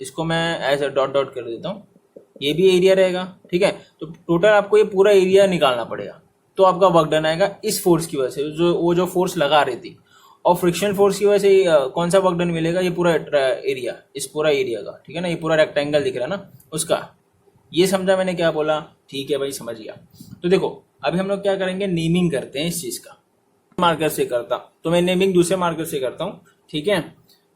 इसको मैं ऐसे डॉट डॉट कर देता हूँ, ये भी एरिया रहेगा, ठीक है। तो टोटल आपको ये पूरा एरिया निकालना पड़ेगा, तो आपका वर्क डन आएगा इस फोर्स की वजह से, जो फोर्स लगा रही थी, और फ्रिक्शन फोर्स की वजह से कौन सा वर्क डन मिलेगा, ये पूरा एरिया, इस पूरा एरिया का, ठीक है ना, ये पूरा रेक्टेंगल दिख रहा है ना उसका। ये समझा मैंने क्या बोला, ठीक है भाई, समझ गया। तो देखो अभी हम लोग क्या करेंगे, नेमिंग करते हैं इस चीज का। मार्कर से करता, तो मैं नेमिंग दूसरे मार्कर से करता हूँ, ठीक है।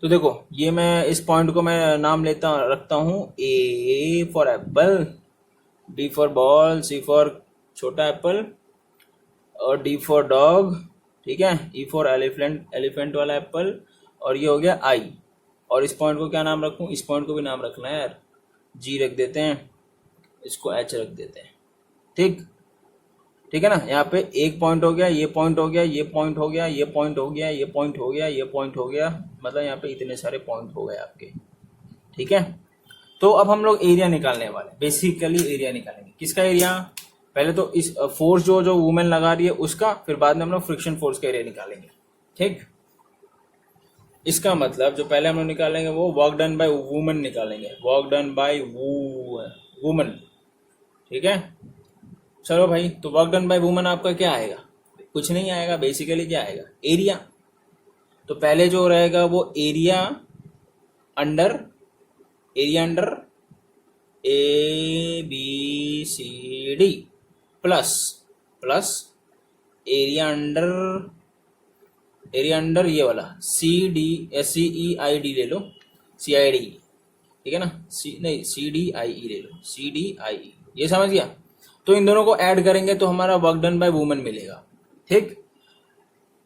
तो देखो ये मैं इस पॉइंट को मैं नाम रखता हूँ A for apple, B for ball, C for छोटा एप्पल, और डी फॉर डॉग, ठीक है, ई फॉर एलिफेंट वाला एप्पल, और ये हो गया आई। और इस पॉइंट को क्या नाम रखूं, इस पॉइंट को भी नाम रखना है यार, जी रख देते हैं, इसको एच रख देते हैं, ठीक, ठीक है ना। यहाँ पे एक पॉइंट हो गया, ये पॉइंट हो गया, ये पॉइंट हो गया, ये पॉइंट हो गया, ये पॉइंट हो गया, ये पॉइंट हो गया, मतलब यहाँ पे इतने सारे पॉइंट हो गए आपके, ठीक है। तो अब हम लोग एरिया निकालने वाले, बेसिकली एरिया निकालेंगे। किसका एरिया, पहले तो इस फोर्स जो वुमेन लगा रही है उसका, फिर बाद में हम लोग फ्रिक्शन फोर्स का एरिया निकालेंगे, ठीक। इसका मतलब जो पहले हम लोग निकालेंगे वो वर्क डन बाय वुमेन निकालेंगे, वर्क डन बाय वुमेन, ठीक है। चलो भाई, तो वर्क डन बाय वुमेन आपका क्या आएगा, कुछ नहीं आएगा, बेसिकली क्या आएगा, एरिया। तो पहले जो रहेगा वो area under A B C D plus area under ये वाला सी ई आई डी ले लो, सी आई डी, ठीक है ना, सी डी आई ई ले लो, सी डी आई ई, ये समझ गया। तो इन दोनों को ऐड करेंगे तो हमारा वर्क डन बाय वुमेन मिलेगा, ठीक।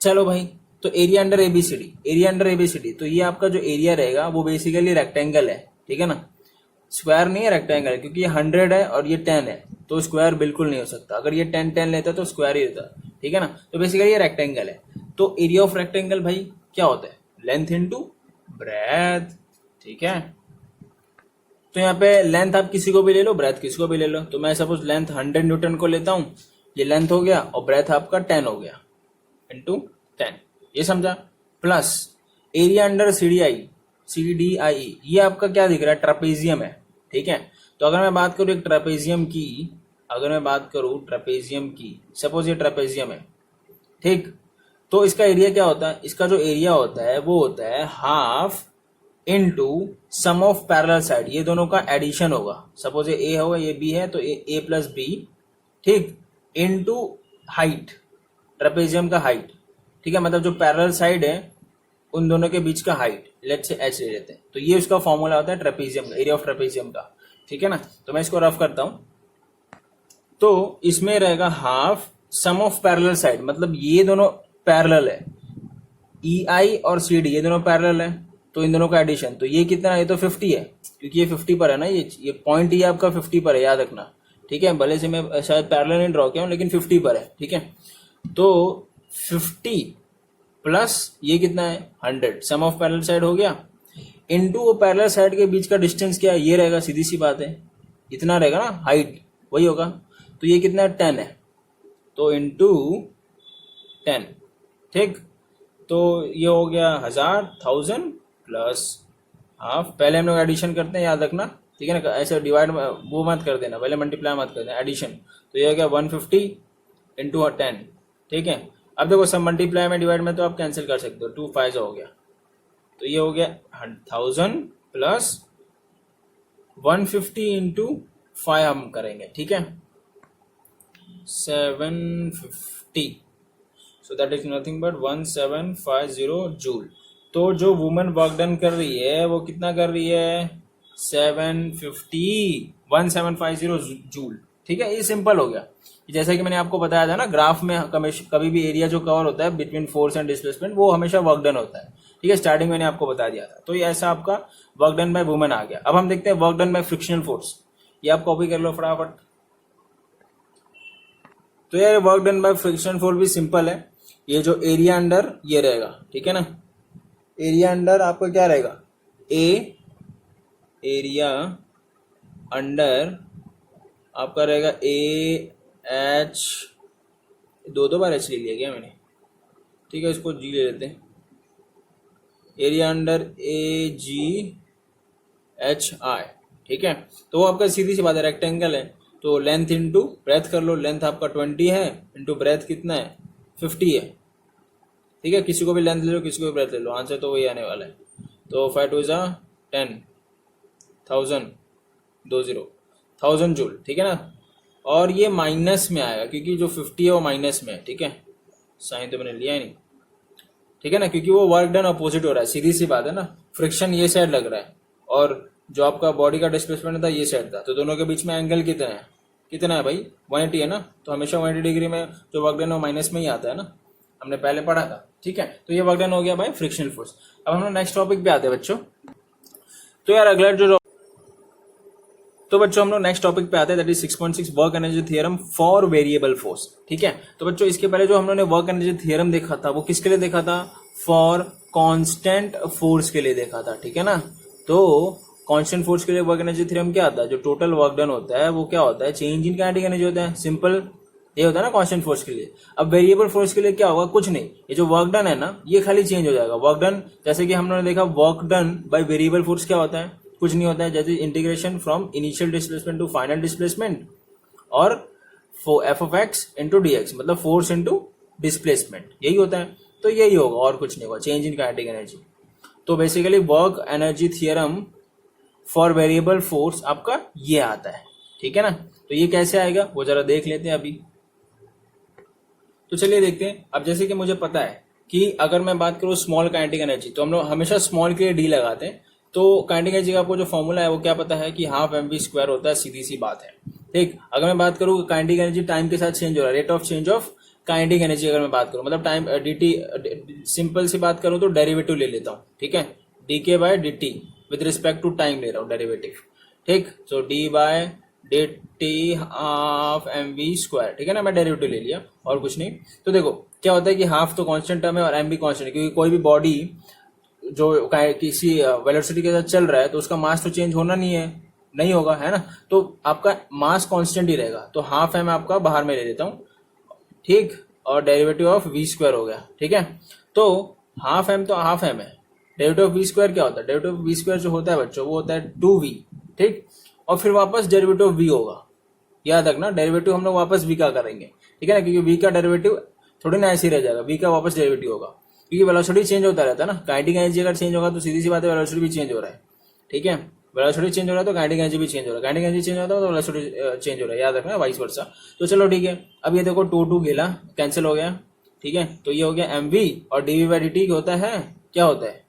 चलो भाई, तो एरिया अंडर एबीसीडी, तो ये आपका जो एरिया रहेगा वो बेसिकली रेक्टेंगल है, ठीक है ना, स्क्वायर नहीं है, रेक्टेंगल, क्योंकि ये 100 है और ये 10 है, तो स्क्वायर बिल्कुल नहीं हो सकता। अगर ये 10 लेता तो स्क्वायर ही रहता, ठीक है ना। तो बेसिकली ये रेक्टेंगल है। तो एरिया ऑफ रेक्टेंगल भाई क्या होता है, लेंथ इनटू ब्रेथ, ठीक है। तो यहाँ पे लेंथ आप किसी को भी ले लो, ब्रेथ किसी को भी ले लो। तो मैं सपोज लेंथ 100 न्यूटन को लेता हूँ, ये लेंथ हो गया और ब्रेथ आपका 10 हो गया इंटू 10, ये समझा। प्लस एरिया अंडर CDI, ये आपका क्या दिख रहा है, ट्रेपेजियम है, ठीक है। तो अगर मैं बात करूँ एक ट्रेपेजियम की, सपोज ये ट्रेपेजियम है, ठीक। तो इसका एरिया क्या होता है, इसका जो एरिया होता है वो होता है half into sum of parallel side, ये दोनों का एडिशन होगा। सपोज ये ए होगा, ये बी है, तो ए प्लस बी, ठीक, इनटू हाइट, ट्रेपेजियम का हाइट, ठीक है, मतलब जो पैरेलल साइड है उन दोनों के बीच का हाइट, लेट्स से एच ले लेते हैं। तो ये उसका फॉर्मूला होता है ट्रेपेजियम का, एरिया ऑफ ट्रेपेजियम का, ठीक है ना। तो मैं इसको रफ करता हूं, तो इसमें रहेगा half sum of parallel side, मतलब ये दोनों पैरेलल है, EI और CD ये दोनों पैरेलल है, तो इन दोनों का एडिशन, तो ये कितना है, ये तो 50 है, क्योंकि ये 50 पर है ना, ये पॉइंट ये आपका 50 पर है, याद रखना, ठीक है। भले से मैं शायद पैरेलल नहीं ड्रॉ किया हूं, लेकिन 50 पर है, ठीक है। तो 50 प्लस ये कितना है 100, सम ऑफ पैरेलल साइड हो गया, इनटू वो पैरेलल साइड के बीच का डिस्टेंस क्या है, ये रहेगा, सीधी सी बात है, इतना रहेगा ना, हाइट वही होगा। तो ये कितना है 10 है, तो इनटू 10, ठीक। तो ये हो गया 1000 प्लस हाफ, पहले हम लोग एडिशन करते हैं, याद रखना, ठीक है ना, ऐसे डिवाइड वो मत कर देना, पहले मल्टीप्लाई मत कर देना, एडिशन। तो ये हो गया 150 इंटू 10, ठीक है। अब देखो सब मल्टीप्लाई में डिवाइड में तो आप कैंसिल कर सकते हो, 2 5 हो गया, तो ये हो गया 1000 प्लस 150 इंटू 5 हम करेंगे, ठीक है, 750, so that is nothing but 1750 joule. तो जो वुमन वर्क डन कर रही है वो कितना कर रही है, 1750 जूल, ठीक है। ये सिंपल हो गया, जैसा कि मैंने आपको बताया था ना, ग्राफ में कभी भी एरिया जो कवर होता है बिटवीन फोर्स एंड डिस्प्लेसमेंट वो हमेशा वर्क डन होता है, ठीक है, स्टार्टिंग मैंने आपको बता दिया था। तो ये ऐसा आपका वर्क डन बाय वुमन आ गया। अब हम देखते हैं work done bye frictional force, ये आप कॉपी कर लो फटाफट। तो यार work done bye frictional force भी सिंपल है, ये जो एरिया अंडर ये रहेगा, ठीक है ना, एरिया अंडर आपका क्या रहेगा, एरिया अंडर आपका रहेगा AH, दो बार H ले लिया क्या मैंने, ठीक है, इसको G ले लेते हैं, एरिया अंडर AGHI, ठीक है। तो वो आपका सीधी सी बात है, रेक्टेंगल है, तो लेंथ इंटू ब्रेथ कर लो, लेंथ आपका 20 है इंटू ब्रेथ कितना है 50 है, ठीक है। किसी को भी लेंथ ले लो, किसी को भी ब्रेथ ले लो, आंसर तो वही आने वाला है। तो 5 2 1000 जूल, ठीक है ना। और ये माइनस में आएगा क्योंकि जो 50 है वो माइनस में है, ठीक है, साइन तो मैंने लिया ही नहीं, ठीक है ना, क्योंकि वो वर्क डन अपोजिट हो रहा है, सीधी सी बात है ना, फ्रिक्शन ये साइड लग रहा है और जो आपका बॉडी का डिस्प्लेसमेंट था ये साइड था, तो दोनों के बीच में एंगल कितना है भाई, 180 है ना। तो हमेशा 180 डिग्री में जो वर्क डन है वो माइनस में ही आता है ना, हमने पहले पढ़ा था, ठीक है। तो ये वर्क डन हो गया भाई फ्रिक्शनल फोर्स। अब हम लोग नेक्स्ट टॉपिक पे आते हैं बच्चों। तो यार अगला बच्चों हम लोग नेक्स्ट टॉपिक पे आते हैं, that is 6.6 work energy theorem for variable force, ठीक है। तो बच्चों इसके पहले जो हम लोगों ने वर्क एनर्जी थ्योरम देखा था वो किसके लिए देखा था, फॉर कांस्टेंट फोर्स के लिए देखा था, ठीक है ना। तो कांस्टेंट फोर्स के लिए वर्क एनर्जी थ्योरम क्या आता है, जो टोटल वर्क डन होता है वो क्या होता है, चेंज इन काइनेटिक एनर्जी होता है, सिंपल ये होता है ना कांस्टेंट फोर्स के लिए। अब वेरिएबल फोर्स के लिए क्या होगा, कुछ नहीं, ये जो वर्क डन है ना ये खाली चेंज हो जाएगा। वर्क डन जैसे कि हम लोगों ने देखा, work done by variable force क्या होता है, कुछ नहीं होता है, जैसे integration from initial displacement to final displacement और F of x into d x, मतलब फोर्स इंटू डिस्प्लेसमेंट, यही होता है। तो यही होगा और कुछ नहीं होगा, चेंज इन काइनेटिक एनर्जी। तो basically work energy theorem for variable force आपका ये आता है, ठीक है ना। तो ये कैसे आएगा वो जरा देख लेते हैं अभी। तो चलिए देखते हैं। अब जैसे कि मुझे पता है कि अगर मैं बात करूँ स्मॉल काइनेटिक एनर्जी, तो हम लोग हमेशा स्मॉल के लिए डी लगाते हैं। तो काइनेटिक एनर्जी का आपको जो फॉर्मूला है वो क्या पता है कि हाफ mv² होता है, सीधी सी बात है, ठीक। अगर मैं बात करूँ काइनेटिक एनर्जी टाइम के साथ चेंज हो रहा है, rate of change of kinetic energy अगर मैं बात करूँ, मतलब टाइम dt, सिंपल सी बात करूँ तो डेरिवेटिव ले लेता हूँ, ठीक है, dk by dt with respect to time ले रहा हूँ डेरिवेटिव, ठीक। So d by dt half mv², ठीक है ना, मैं डेरिवेटिव ले लिया और कुछ नहीं। तो देखो क्या होता है कि हाफ तो कांस्टेंट टर्म है और mv कांस्टेंट है, क्योंकि कोई भी बॉडी जो किसी वेलोसिटी के साथ चल रहा है तो उसका मास तो चेंज होना नहीं है, नहीं होगा, है ना। तो आपका मास कांस्टेंट ही रहेगा, तो हाफ एम आपका बाहर में ले लेता हूँ, ठीक, और डेरिवेटिव ऑफ वी स्क्वायर हो गया, ठीक है। तो हाफ एम तो हाफ एम है, डेरिवेटिव ऑफ वी स्क्वायर क्या होता है, डेरिवेटिव ऑफ वी स्क्वायर जो होता है बच्चों वो होता है 2v, ठीक, और फिर वापस डेरिवेटिव ऑफ v होगा, याद रखना डेरिवेटिव हम लोग वापस v का करेंगे, ठीक है ना, क्योंकि v का डेरिवेटिव थोड़ी ना ऐसे ही रह जाएगा, v का वापस डेरिवेटिव होगा, क्योंकि वेलोसिटी चेंज होता रहता है ना, काइनेटिक एनर्जी अगर चेंज होगा तो सीधी सी बात है वेलोसिटी भी चेंज हो रहा है, ठीक है, वेलोसिटी चेंज हो रहा है तो काइनेटिक एनर्जी भी चेंज हो रहा है, काइनेटिक एनर्जी चेंज होता है तो वेलोसिटी चेंज हो रहा है, याद रखना, वाइस वर्सा। तो चलो ठीक है, अब ये देखो 2 गेला कैंसिल हो गया, ठीक है, तो ये हो गया mv, और dv/dt होता है, क्या होता है,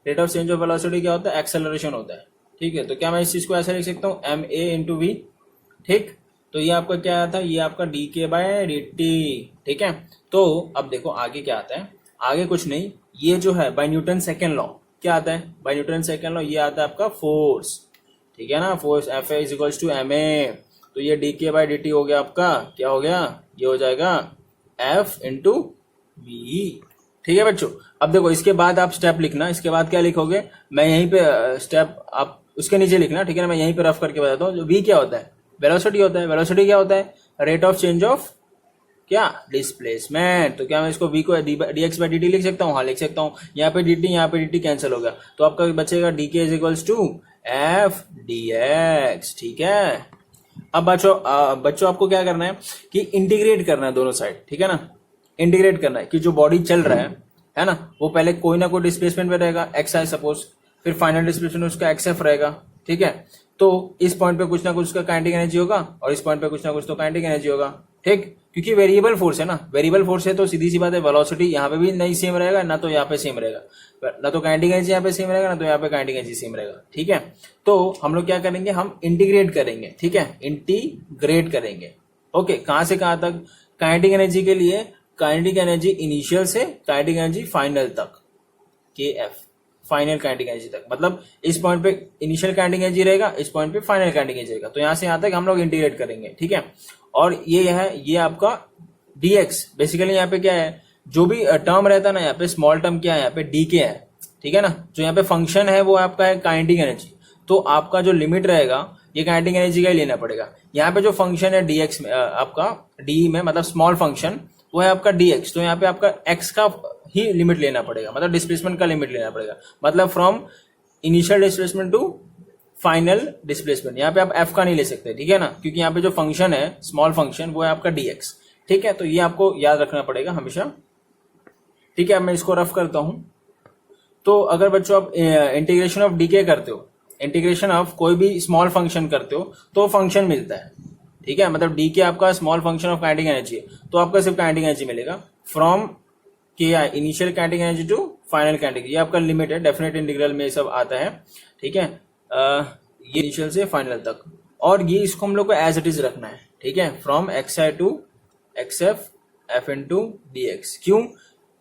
rate of change of velocity क्या होता है, एक्सेलरेशन होता है, ठीक है। तो क्या मैं इस चीज को ऐसा लिख सकता हूँ ma/v, ठीक, तो ये आपका क्या आता है, ये आपका dk/dt, ठीक है। तो अब देखो आगे क्या आता है, आगे कुछ नहीं, ये जो है बाय न्यूटन सेकेंड लॉ क्या आता है, बाय न्यूटन सेकेंड लॉ ये आता है आपका फोर्स, ठीक है ना, force F is equals to ma, तो ये dk/dt हो गया आपका, क्या हो गया, ये हो जाएगा F इंटू वी, ठीक है बच्चों। अब देखो इसके बाद आप स्टेप लिखना, इसके बाद क्या लिखोगे, मैं यहीं पे स्टेप आप उसके नीचे लिखना, ठीक है ना, मैं यहीं पे रफ करके बताता हूँ। वी क्या होता है, वेलोसिटी होता है, वेलोसिटी क्या होता है, रेट ऑफ चेंज ऑफ क्या, डिस्प्लेसमेंट। तो क्या मैं इसको v को dx/dt लिख सकता हूँ, हाँ लिख सकता हूँ, यहाँ पे dt यहाँ पे dt कैंसिल हो गया, तो आपका बचेगा dk is equals to f dx, ठीक है। अब बच्चों आपको क्या करना है कि इंटीग्रेट करना है दोनों साइड, ठीक है ना, इंटीग्रेट करना है कि जो बॉडी चल रहा है ना, वो पहले कोई ना कोई डिस्प्लेसमेंट पे रहेगा, एक्स आई सपोज, फिर फाइनल डिस्प्लेसमेंट उसका एक्स एफ रहेगा, ठीक है। तो इस पॉइंट पे कुछ ना कुछ उसका काइनेटिक एनर्जी होगा, और इस पॉइंट पे कुछ ना कुछ तो काइनेटिक एनर्जी होगा, ठीक, क्योंकि वेरिएबल फोर्स है ना, वेरिएबल फोर्स है तो सीधी सी बात है वेलोसिटी यहाँ पे भी नहीं सेम रहेगा, ना तो यहाँ पे सेम रहेगा, ना तो काइनेटिक एनर्जी यहाँ पे सेम रहेगा, ना तो यहाँ पे काइनेटिक एनर्जी सेम रहेगा, ठीक है। तो हम लोग क्या करेंगे, हम इंटीग्रेट करेंगे, ठीक है, इंटीग्रेट करेंगे, ओके, कहां से कहां तक, काइनेटिक एनर्जी के लिए काइनेटिक एनर्जी इनिशियल से काइनेटिक एनर्जी फाइनल तक, के एफ, फाइनल काइनेटिक एनर्जी तक, मतलब इस पॉइंट पे इनिशियल काइनेटिक एनर्जी रहेगा, इस पॉइंट पे फाइनल काइनेटिक एनर्जी रहेगा, तो यहां से यहां तक हम लोग इंटीग्रेट करेंगे, ठीक है। और ये है, ये आपका dx, बेसिकली यहाँ पे क्या है, जो भी टर्म रहता है ना, यहाँ पे स्मॉल टर्म क्या है, यहाँ पे डी है, ठीक है ना, जो यहाँ पे फंक्शन है वो आपका है काइनेटिक एनर्जी, तो आपका जो लिमिट रहेगा ये काइनेटिक एनर्जी का ही लेना पड़ेगा। यहाँ पे जो फंक्शन है dx में आपका डी में, मतलब स्मॉल फंक्शन वो है आपका dx, तो यहाँ पे आपका x का ही लिमिट लेना पड़ेगा, मतलब डिस्प्लेसमेंट का लिमिट लेना पड़ेगा, मतलब from initial displacement to final displacement. यहाँ पे आप f का नहीं ले सकते, ठीक है ना, क्योंकि यहाँ पे जो फंक्शन है स्मॉल फंक्शन वो है आपका dx, ठीक है। तो ये आपको याद रखना पड़ेगा हमेशा, ठीक है। मैं इसको रफ करता हूं, तो अगर बच्चों आप इंटीग्रेशन ऑफ डीके करते हो, इंटीग्रेशन ऑफ कोई भी स्मॉल फंक्शन करते हो तो फंक्शन मिलता है, ठीक है, मतलब डी के आपका small function of kinetic energy है, तो आपका सिर्फ काइनेटिक एनर्जी मिलेगा from K I initial kinetic energy to final kinetic, ये आपका लिमिट है, डेफिनेट इंटीग्रल में ये सब आता है, ठीक है, ये इनिशियल से फाइनल तक, और ये इसको हम लोग को एज इट इज रखना है, ठीक है, from X I to X F F into D X. क्यों,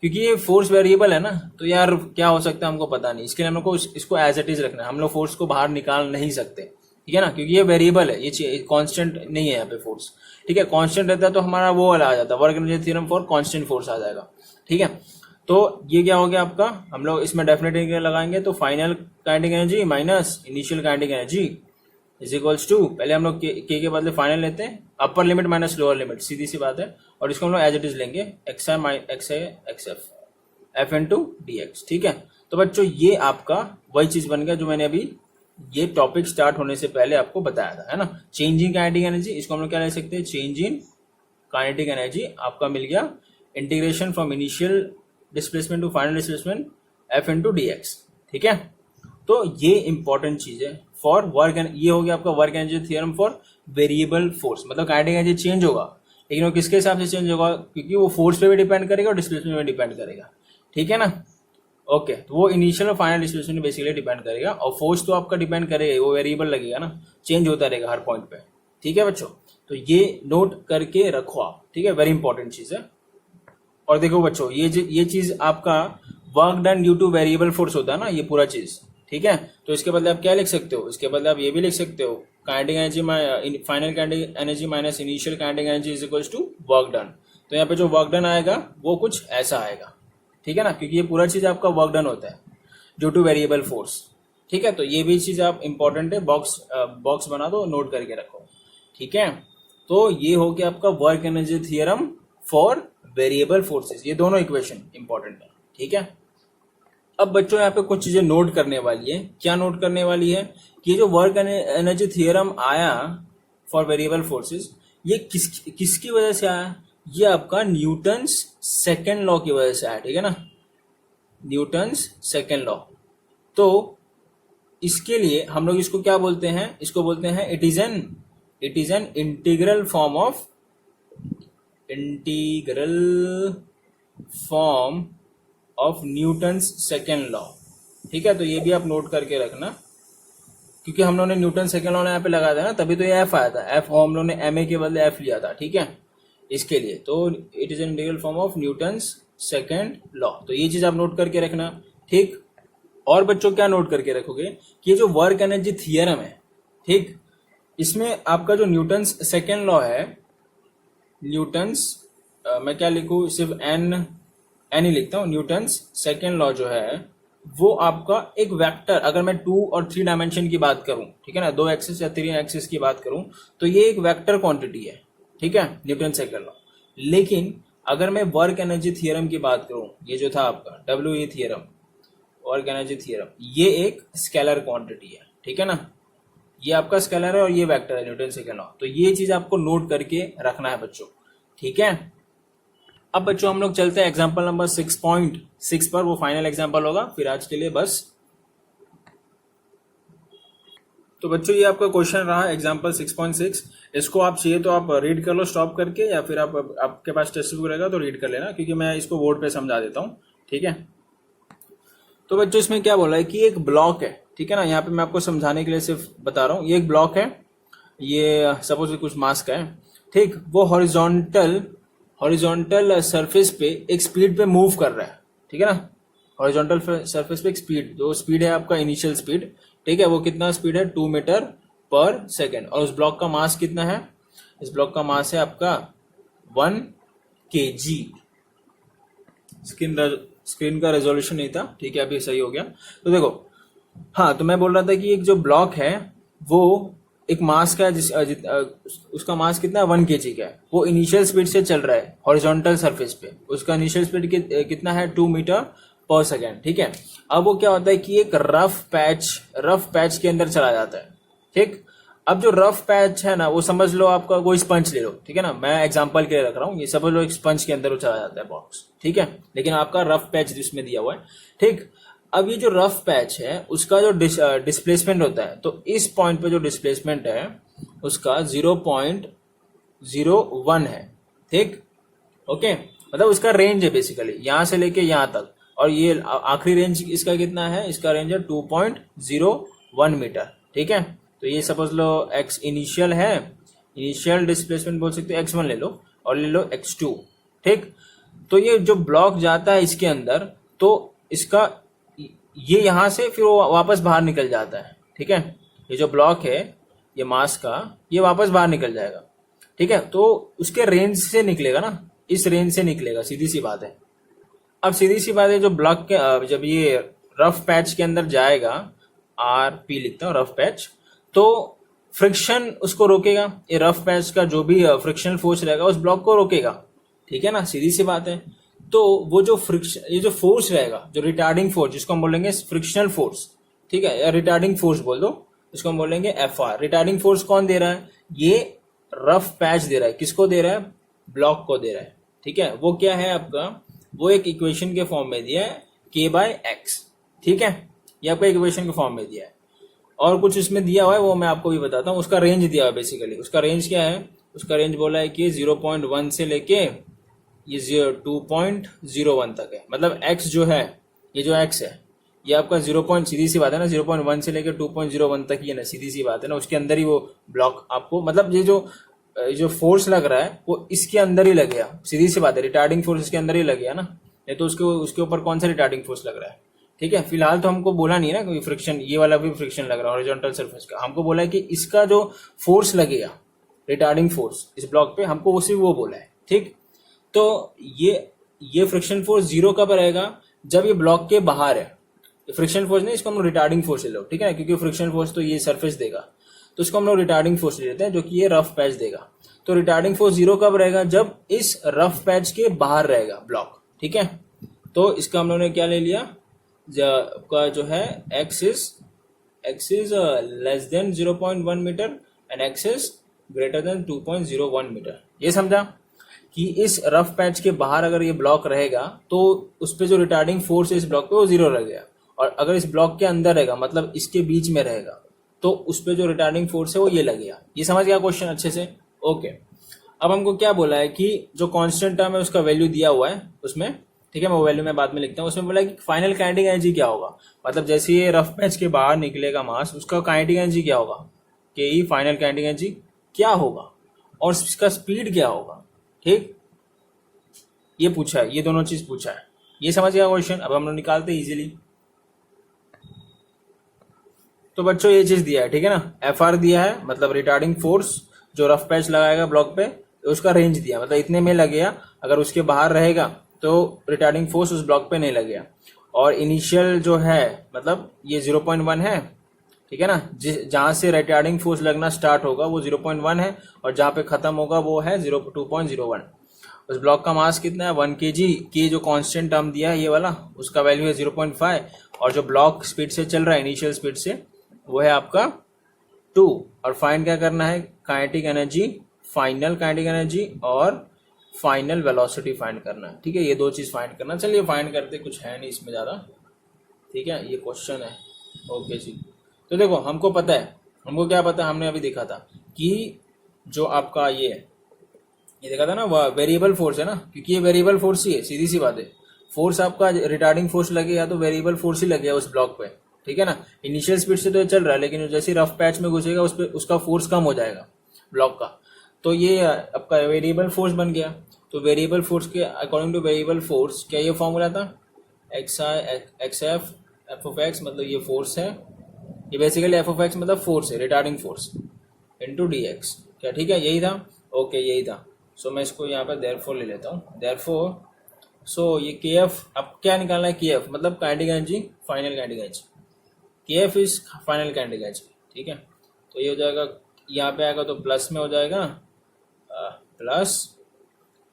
क्योंकि ये फोर्स वेरिएबल है ना, तो यार क्या हो सकता है हमको पता नहीं, इसके लिए हम लोग को इसको एज इट इज रखना है, हम लोग फोर्स को बाहर निकाल नहीं सकते, ठीक है ना, क्योंकि ये वेरिएबल है, ये कांस्टेंट नहीं है यहाँ पे फोर्स, ठीक है, कांस्टेंट रहता है तो हमारा वो वाला आ जाता है, work energy theorem for constant force आ जाएगा, ठीक है। तो ये क्या हो गया आपका, हम लोग इसमें डेफिनेट इंटीग्रल लगाएंगे, तो final kinetic energy minus initial kinetic energy is equals to, पहले हम लोग के बदले फाइनल लेते हैं, upper limit minus lower limit, सीधी सी बात है, और इसको हम लोग एज इट इज लेंगे, x i x F F into D x, ठीक है। तो बच्चों ये आपका वही चीज बन गया जो मैंने अभी ये टॉपिक स्टार्ट होने से पहले आपको बताया था, है ना, चेंज इन काइनेटिक एनर्जी, इसको हम लोग क्या ले सकते हैं, चेंज इन काइनेटिक एनर्जी आपका मिल गया, integration from initial displacement to final displacement F into D x, ठीक है। तो ये इंपॉर्टेंट चीज है फॉर वर्क, ये हो गया आपका work energy theorem for variable force, मतलब काइनेटिक एनर्जी चेंज होगा, लेकिन वो किसके हिसाब से चेंज होगा, क्योंकि वो फोर्स पे भी डिपेंड करेगा और डिस्प्लेसमेंट पे डिपेंड करेगा, ठीक है ना, ओके। तो वो इनिशियल और फाइनल डिस्प्लेसमेंट बेसिकली डिपेंड करेगा, और फोर्स तो आपका डिपेंड करेगा, वो वेरिएबल लगेगा ना, चेंज होता रहेगा हर पॉइंट पे, ठीक है बच्चों। तो ये नोट करके रखो आप, ठीक है, वेरी इंपॉर्टेंट चीज है। और देखो बच्चों ये चीज आपका work done due two variable force होता है ना, ये पूरा चीज, ठीक है। तो इसके बदले आप क्या लिख सकते हो, इसके बदले आप ये भी लिख सकते हो, kinetic energy final kinetic energy minus initial kinetic energy is equals to work done. तो यहाँ पे जो वर्क डन आएगा वो कुछ ऐसा आएगा, ठीक है ना, क्योंकि ये पूरा चीज आपका वर्क डन होता है ड्यू टू वेरिएबल फोर्स, ठीक है, तो ये भी चीज आप इंपॉर्टेंट है, बॉक्स बना दो, नोट करके रखो। ठीक है, तो ये हो गया आपका work energy theorem for variable forces, ये दोनों इक्वेशन इंपॉर्टेंट है। ठीक है, अब बच्चों यहाँ पे कुछ चीजें नोट करने वाली है। क्या नोट करने वाली है कि ये जो वर्क एनर्जी थियरम आया फॉर वेरिएबल फोर्सेस, ये किसकी वजह से आया? ये आपका न्यूटन्स सेकेंड लॉ की वजह से आया। ठीक है ना, न्यूटन्स सेकेंड लॉ। तो इसके लिए हम लोग इसको क्या बोलते हैं? इसको बोलते हैं it is an integral form of Newton's second law. ठीक है, तो ये भी आप नोट करके रखना, क्योंकि हम लोगों ने न्यूटन सेकेंड लॉ यहाँ पे लगाया था ना, तभी तो ये एफ आया था। एफ हम लोगों ने एम ए के बदले एफ लिया था। ठीक है, इसके लिए तो it is an integral form of Newton's second law. तो ये चीज आप नोट करके रखना। ठीक, और बच्चों क्या नोट करके रखोगे कि ये जो वर्क एनर्जी थियरम है, ठीक, इसमें आपका जो न्यूटन्स सेकेंड लॉ है, न्यूटन्स मैं क्या लिखूं, सिर्फ एन ही लिखता हूं। न्यूटन्स सेकेंड लॉ जो है वो आपका एक वेक्टर, अगर मैं 2 और 3 डायमेंशन की बात करूं, ठीक है ना, 2 एक्सिस या 3 एक्सिस की बात करूं, तो ये एक वेक्टर क्वांटिटी है। ठीक है, न्यूटन सेकेंड लॉ। लेकिन अगर मैं वर्क एनर्जी थियरम की बात करूं, ये जो था आपका W theorem, work energy theorem, ये एक स्केलर क्वांटिटी है। ठीक है ना, ये आपका स्केलर है और ये वेक्टर है, न्यूटन सेकेंड लॉ। तो ये चीज आपको नोट करके रखना है बच्चों। ठीक है, अब बच्चों हम लोग चलते हैं एग्जांपल नंबर 6.6 पर, वो फाइनल एग्जांपल होगा फिर आज के लिए बस। तो बच्चों ये आपका क्वेश्चन रहा एग्जांपल 6.6। इसको आप चाहिए तो आप रीड कर लो स्टॉप करके, या फिर आपके पास टेक्स्ट बुक रहेगा तो रीड कर लेना, क्योंकि मैं इसको बोर्ड पे समझा देता हूँ। ठीक है, तो बच्चों इसमें क्या बोला है कि एक ब्लॉक है। ठीक है ना, यहाँ पे मैं आपको समझाने के लिए सिर्फ बता रहा हूँ। ये एक ब्लॉक है, ये सपोज कुछ मास का है। ठीक, वो हॉरिजॉन्टल सरफेस पे एक स्पीड पे मूव कर रहा है। ठीक है ना, हॉरिजॉन्टल सरफेस पे एक स्पीड, जो स्पीड है आपका इनिशियल स्पीड, ठीक है, वो कितना स्पीड है 2 मीटर पर सेकेंड। और उस ब्लॉक का मास कितना है? इस ब्लॉक का मास है आपका 1 kg। स्क्रीन का रेजोल्यूशन नहीं था, ठीक है, अभी सही हो गया। तो देखो, हाँ, तो मैं बोल रहा था कि एक जो ब्लॉक है वो एक मास का है, उसका मास कितना है 1 kg का है। वो इनिशियल स्पीड से चल रहा है हॉरिजॉन्टल सरफेस पे, उसका इनिशियल स्पीड कितना है 2 मीटर पर सेकेंड। ठीक है, अब वो क्या होता है कि एक रफ पैच के अंदर चला जाता है। ठीक, अब जो रफ पैच है ना, वो समझ लो आपका कोई स्पंज ले लो। ठीक है ना, मैं एग्जांपल के लिए रख रहा हूँ, ये समझ लो एक स्पंज के अंदर वो चला जाता है बॉक्स। ठीक है, लेकिन आपका रफ पैच जिसमें दिया हुआ है। ठीक, अब ये जो रफ पैच है उसका जो डिस्प्लेसमेंट होता है, तो इस पॉइंट पे जो डिस्प्लेसमेंट है उसका 0.01 है। ठीक, ओके, मतलब उसका रेंज है बेसिकली यहां से लेके यहां तक, और ये आखिरी रेंज इसका कितना है? इसका रेंज है 2.01 मीटर। ठीक है, तो ये समझ लो x इनिशियल है, इनिशियल डिस्प्लेसमेंट बोल सकते हो, x1 ले लो और ले लो x2। ठीक, तो ये जो ब्लॉक जाता है इसके अंदर, तो इसका ये यहां से फिर वो वापस बाहर निकल जाता है। ठीक है, ये जो ब्लॉक है ये मास का, ये वापस बाहर निकल जाएगा। ठीक है, तो उसके रेंज से निकलेगा ना, इस रेंज से निकलेगा, सीधी सी बात है। अब सीधी सी बात है, जो ब्लॉक के जब ये रफ पैच के अंदर जाएगा, RP लिखता हूँ, रफ पैच, तो फ्रिक्शन उसको रोकेगा। ये रफ पैच का जो भी फ्रिक्शनल फोर्स रहेगा उस ब्लॉक को रोकेगा। ठीक है ना, सीधी सी बात है। तो वो जो फ्रिक्शन, ये जो फोर्स रहेगा, जो रिटार्डिंग फोर्स, जिसको हम बोलेंगे फ्रिक्शनल फोर्स, ठीक है, या रिटार्डिंग फोर्स बोल दो, इसको हम बोलेंगे FR। रिटार्डिंग फोर्स कौन दे रहा है? ये रफ पैच दे रहा है। किसको दे रहा है? ब्लॉक को दे रहा है। ठीक है, वो क्या है आपका? वो एक इक्वेशन के फॉर्म में दिया है K/X। ठीक है, ये आपका इक्वेशन के फॉर्म में दिया है, और कुछ इसमें दिया हुआ है वो मैं आपको भी बताता हूँ। उसका रेंज दिया हुआ है बेसिकली। उसका रेंज क्या है? उसका रेंज बोला है कि 0.1 से लेके ये 2.01 तक है। मतलब x जो है, ये जो x है, ये आपका 0. सीधी सी बात है ना, 0.1 से लेकर 2.01 तक ही है ना, सीधी सी बात है ना, उसके अंदर ही वो ब्लॉक आपको, मतलब ये जो फोर्स लग रहा है वो इसके अंदर ही लगेगा। सीधी सी बात है, रिटार्डिंग फोर्स इसके अंदर ही लगेगा ना, नहीं तो उसके ऊपर कौन सा रिटार्डिंग फोर्स लग रहा है? ठीक है, फिलहाल तो हमको बोला नहीं है ना कोई फ्रिक्शन, ये वाला भी फ्रिक्शन लग रहा है हॉरिजॉन्टल सरफेस का। हमको बोला है कि इसका जो फोर्स लगेगा, रिटार्डिंग फोर्स इस ब्लॉक पे, हमको उसी वो बोला है। ठीक, तो ये फ्रिक्शन फोर्स 0 कब रहेगा? जब ये ब्लॉक के बाहर है। फ्रिक्शन फोर्स नहीं, इसको हम लोग रिटार्डिंग फोर्स ले लो, ठीक है ना, क्योंकि फ्रिक्शन फोर्स तो ये सरफेस देगा, तो इसको हम लोग रिटार्डिंग फोर्स ले लेते हैं, जो कि ये रफ पैच देगा। तो रिटार्डिंग फोर्स 0 कब रहेगा, जब इस रफ पैच के बाहर रहेगा ब्लॉक, ठीक है। तो इसका हम लोगों ने क्या ले लिया, आपका जो है x is less than 0.1 metre and x is greater than 2.01 metre. ये समझा कि इस रफ पैच के बाहर अगर ये ब्लॉक रहेगा तो उस पर जो रिटार्डिंग फोर्स है इस ब्लॉक पे वो 0 रह गया, और अगर इस ब्लॉक के अंदर रहेगा मतलब इसके बीच में रहेगा तो उस पर जो रिटार्डिंग फोर्स है वो ये लगेगा। ये समझ गया क्वेश्चन अच्छे से, ओके। अब हमको क्या बोला है कि जो कांस्टेंट टर्म है उसका वैल्यू दिया हुआ है उसमें, ठीक है, मैं वो वैल्यू में बाद में लिखता हूँ। उसमें बोला है कि फाइनल काइनेटिक एनर्जी क्या होगा, मतलब जैसे ये रफ पैच के बाहर निकलेगा मास, उसका काइनेटिक एनर्जी क्या होगा, के फाइनल काइनेटिक एनर्जी क्या होगा और इसका स्पीड क्या होगा, ठीक, ये पूछा है, ये दोनों चीज पूछा है। ये समझ गया क्वेश्चन। अब हम लोग निकालते हैं इजीली। तो बच्चों ये चीज दिया है, ठीक है ना, FR दिया है मतलब रिटार्डिंग फोर्स जो रफ पैच लगाएगा ब्लॉक पे, उसका रेंज दिया मतलब इतने में लगेगा, अगर उसके बाहर रहेगा तो रिटार्डिंग फोर्स उस ब्लॉक पे नहीं लगेगा। और इनिशियल जो है मतलब ये 0.1 है, ठीक है ना, जहां से रिटार्डिंग फोर्स लगना स्टार्ट होगा वो 0.1 है, और जहां पे खत्म होगा वो है 2.01। उस ब्लॉक का मास कितना है 1 kg की, जो कांस्टेंट टर्म दिया है ये वाला उसका वैल्यू है 0.5, और जो ब्लॉक स्पीड से चल रहा है इनिशियल स्पीड से वो है आपका 2। और फाइंड क्या करना है, kinetic energy, final kinetic energy और फाइनल वेलोसिटी फाइंड करना है, ठीक है, ये दो चीज फाइंड करना। चलिए फाइंड करते, कुछ है नहीं इसमें ज्यादा, ठीक है, ये क्वेश्चन है, ओके जी। तो देखो हमको पता है, हमको क्या पता है, हमने अभी देखा था कि जो आपका ये देखा था ना, वह वेरिएबल फोर्स है ना, क्योंकि ये वेरिएबल फोर्स ही है, सीधी सी बात है। फोर्स आपका रिटार्डिंग फोर्स लगे या तो वेरिएबल फोर्स ही लगे उस ब्लॉक पे, ठीक है ना। इनिशियल स्पीड से तो ये चल रहा है, लेकिन जैसे रफ पैच में घुसेगा उस पे उसका फोर्स कम हो जाएगा ब्लॉक का, तो ये आपका वेरिएबल फोर्स बन गया। तो वेरिएबल फोर्स के अकॉर्डिंग टू वेरिएबल फोर्स क्या ये फॉर्मूला था, एफ ऑफ एक्स मतलब ये फोर्स है, ये बेसिकली एफ ऑफ एक्स मतलब फोर्स है, retarding force into d x, क्या ठीक है, यही था, ओके यही था। सो मैं इसको यहाँ पर देयरफॉर ले लेता हूँ, देयरफॉर सो ये के एफ, अब क्या निकालना है, के एफ मतलब kinetic energy, final kinetic energy, K F is final kinetic energy, ठीक है। तो ये हो जाएगा, यहाँ पे आएगा तो प्लस में हो जाएगा, प्लस,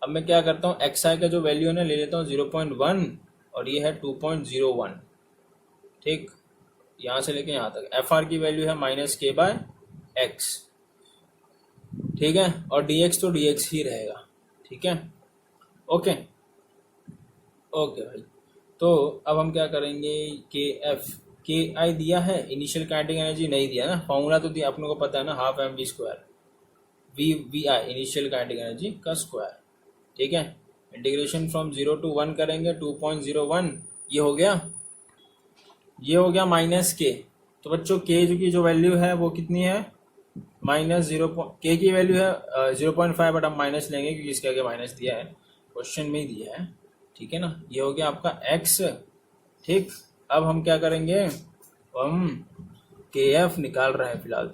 अब मैं क्या करता हूँ एक्स आई का जो वैल्यू है ना ले लेता हूँ 0.1 और ये है 2.01, ठीक, यहाँ से लेके यहाँ तक। एफ आर की वैल्यू है -k/x, ठीक है, और dx तो dx ही रहेगा, ठीक है, ओके ओके भाई। तो अब हम क्या करेंगे, के आई दिया है, इनिशियल काइनेटिक एनर्जी नहीं दिया ना, फॉर्मूला तो दिया अपने को पता है ना, half mv², V I initial kinetic energy का स्क्वायर, ठीक है। इंटीग्रेशन फ्रॉम 0 to 1 करेंगे, 2.01 ये हो गया, ये हो गया -k। तो बच्चों k की जो वैल्यू है वो कितनी है, -0, k की वैल्यू है 0.5, बट हम माइनस लेंगे क्योंकि इसके आगे माइनस दिया है, क्वेश्चन में ही दिया है, ठीक है ना। ये हो गया आपका x, ठीक। अब हम क्या करेंगे, हम के एफ निकाल रहे हैं फिलहाल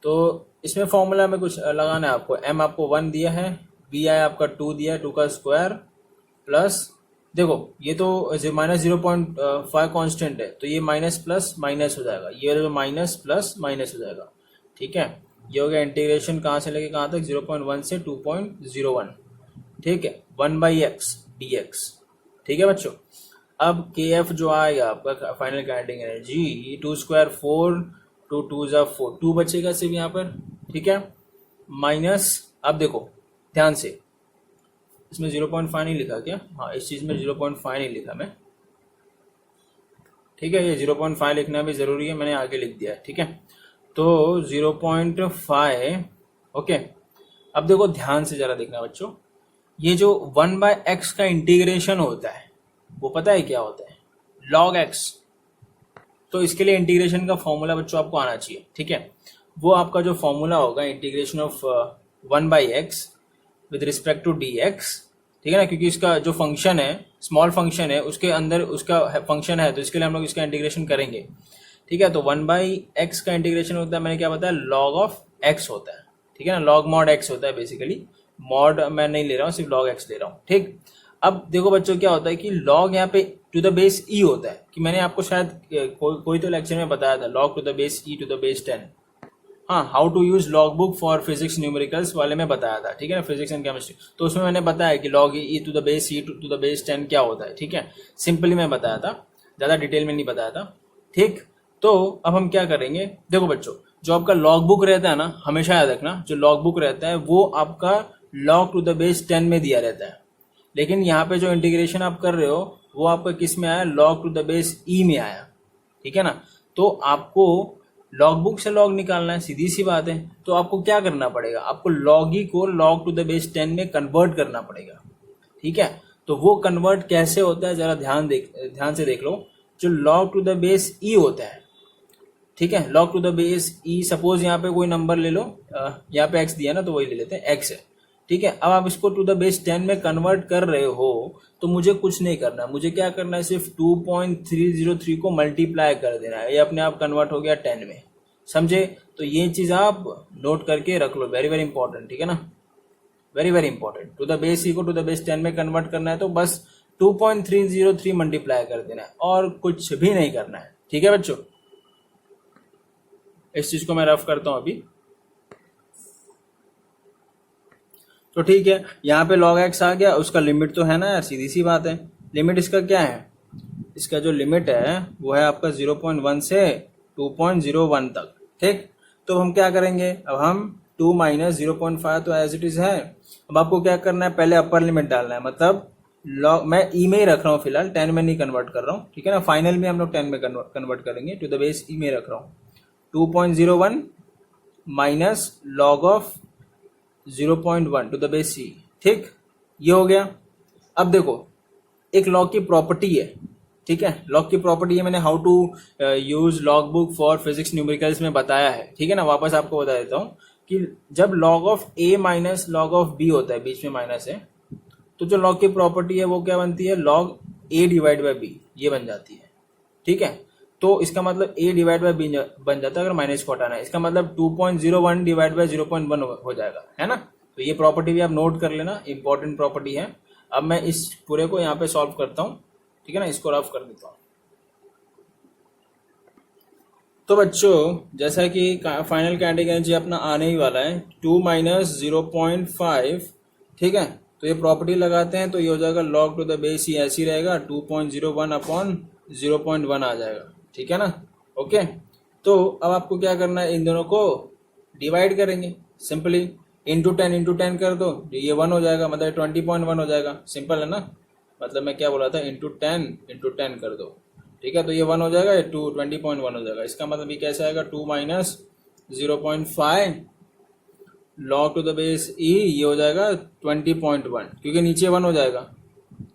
तो इसमें फॉर्मूला में कुछ लगाना है आपको, m आपको 1 दिया है, वी आई आपका 2 दिया है, 2 का स्क्वायर, प्लस देखो ये तो -0.5 कांस्टेंट है, तो ये माइनस प्लस माइनस हो जाएगा, ये माइनस प्लस माइनस हो जाएगा, ठीक है। ये हो गया इंटीग्रेशन कहाँ से लेके कहाँ तक, 0.1 से 2.01, ठीक है, 1/x dx, ठीक है बच्चों। अब के एफ जो आएगा आपका फाइनल काइनेटिक एनर्जी, 2 स्क्वायर 4, 2 2 4, 2 बचेगा सिर्फ यहाँ पर, ठीक है, माइनस, अब देखो ध्यान से, इसमें 0.5 नहीं लिखा क्या, हाँ इस चीज में 0.5 नहीं लिखा मैं, ठीक है, ये 0.5 लिखना भी जरूरी है, मैंने आगे लिख दिया है, ठीक है। तो 0.5, ओके। अब देखो ध्यान से जरा देखना बच्चों, ये जो 1/x का इंटीग्रेशन होता है वो पता है क्या होता है, log x। तो इसके लिए इंटीग्रेशन का फॉर्मूला बच्चों आपको आना चाहिए, ठीक है। वो आपका जो फॉर्मूला होगा integration of 1/x with respect to dx, ठीक है ना, क्योंकि इसका जो फंक्शन है स्मॉल फंक्शन है उसके अंदर उसका फंक्शन है, तो इसके लिए हम लोग इसका इंटीग्रेशन करेंगे, ठीक है। तो 1/x का इंटीग्रेशन होता है, मैंने क्या बताया, log ऑफ x होता है, ठीक है ना, log mod x होता है, बेसिकली मॉड मैं नहीं ले रहा हूँ, सिर्फ log x ले रहा हूँ, ठीक। अब देखो बच्चों क्या होता है कि log यहाँ पे टू द बेस ई होता है, कि मैंने आपको शायद कोई तो लेक्चर में बताया था, log to the base E to the base 10। हाँ, how to use log book for physics numericals वाले में बताया था, ठीक है ना, फिजिक्स एंड केमिस्ट्री। तो उसमें मैंने बताया कि log E to the base E to the base 10 क्या होता है, ठीक है। सिंपली मैं बताया था, ज़्यादा डिटेल में नहीं बताया था, ठीक। तो अब हम क्या करेंगे, देखो बच्चों, जो आपका लॉग बुक रहता है ना, हमेशा याद रखना, जो लॉग बुक रहता है वो आपका लॉग टू द बेस 10 में दिया रहता है। लेकिन यहाँ पे जो इंटीग्रेशन आप कर रहे हो वो आपका किस में आया, लॉग टू द बेस ई में आया, ठीक है ना। तो आपको लॉग बुक से लॉग निकालना है, सीधी सी बात है। तो आपको क्या करना पड़ेगा, आपको लॉग ई को लॉग टू द बेस 10 में कन्वर्ट करना पड़ेगा, ठीक है। तो वो कन्वर्ट कैसे होता है, जरा ध्यान से देख लो। जो लॉग टू द बेस ई होता है, ठीक है, log to the base E, suppose यहाँ पे कोई नंबर ले लो, यहाँ पे एक्स दिया ना, तो वही ले लेते हैं, एक्स है, ठीक है। अब आप इसको टू द बेस 10 में कन्वर्ट कर रहे हो, तो मुझे कुछ नहीं करना, मुझे क्या करना है, सिर्फ 2.303 को मल्टीप्लाई कर देना है, ये अपने आप कन्वर्ट हो गया 10 में, समझे। तो ये चीज आप नोट करके रख लो, वेरी वेरी इंपॉर्टेंट, ठीक है ना, very very important. To the base e को टू द बेस 10 में कन्वर्ट करना है, तो बस 2.303 मल्टीप्लाई कर देना है, और कुछ भी नहीं करना है, ठीक है बच्चों। इस चीज को मैं रफ करता हूं अभी, तो ठीक है। यहाँ पे log x आ गया, उसका लिमिट तो है ना यार, सीधी सी बात है। लिमिट इसका क्या है, इसका जो लिमिट है वो है आपका 0.1 से 2.01 तक, ठीक। तो हम क्या करेंगे, अब हम 2 माइनस 0.5 तो एज इट इज है। अब आपको क्या करना है, पहले अपर लिमिट डालना है, मतलब log, मैं ई में ही रख रहा हूँ फिलहाल, 10 में नहीं कन्वर्ट कर रहा हूँ, ठीक है ना। फाइनल में हम लोग 10 में कन्वर्ट करेंगे, टू द बेस ई में रख रहा हूँ। 2.01 minus log of 0.1 to the base c, ठीक, ये हो गया। अब देखो, एक लॉग की प्रॉपर्टी है, ठीक है, लॉग की प्रॉपर्टी है, मैंने how to use log book for physics numericals में बताया है, ठीक है ना। वापस आपको बता देता हूँ कि जब log of A minus log of B होता है, बीच में माइनस है, तो जो लॉग की प्रॉपर्टी है वो क्या बनती है, log A divide by B, ये बन जाती है, ठीक है। तो इसका मतलब a डिवाइड बाय बी बन जाता है, अगर माइनस को हटाना है, इसका मतलब 2.01 डिवाइड बाय 0.1 हो जाएगा, है ना। तो ये प्रॉपर्टी भी आप नोट कर लेना, इंपॉर्टेंट प्रॉपर्टी है। अब मैं इस पूरे को यहाँ पे सॉल्व करता हूँ, ठीक है ना, इसको रफ कर देता हूँ। तो बच्चों, जैसा कि फाइनल काइनेटिक एनर्जी अपना आने ही वाला है, 2 माइनस 0.5, ठीक है। तो ये प्रॉपर्टी लगाते हैं, तो ये हो जाएगा लॉग टू द बेस, ये ऐसी रहेगा, 2.01 अपॉन 0.1 आ जाएगा, ठीक है ना, ओके। तो अब आपको क्या करना है, इन दोनों को डिवाइड करेंगे, सिंपली इंटू 10 कर दो, ये 1 हो जाएगा, मतलब 20.1 हो जाएगा, सिंपल है ना। मतलब मैं क्या बोला था, इंटू 10 कर दो, ठीक है। तो ये 1 हो जाएगा, ये 20.1 हो जाएगा। इसका मतलब ये कैसे आएगा, 2 minus 0.5 log to the base e, ये हो जाएगा 20.1, क्योंकि नीचे 1 हो जाएगा,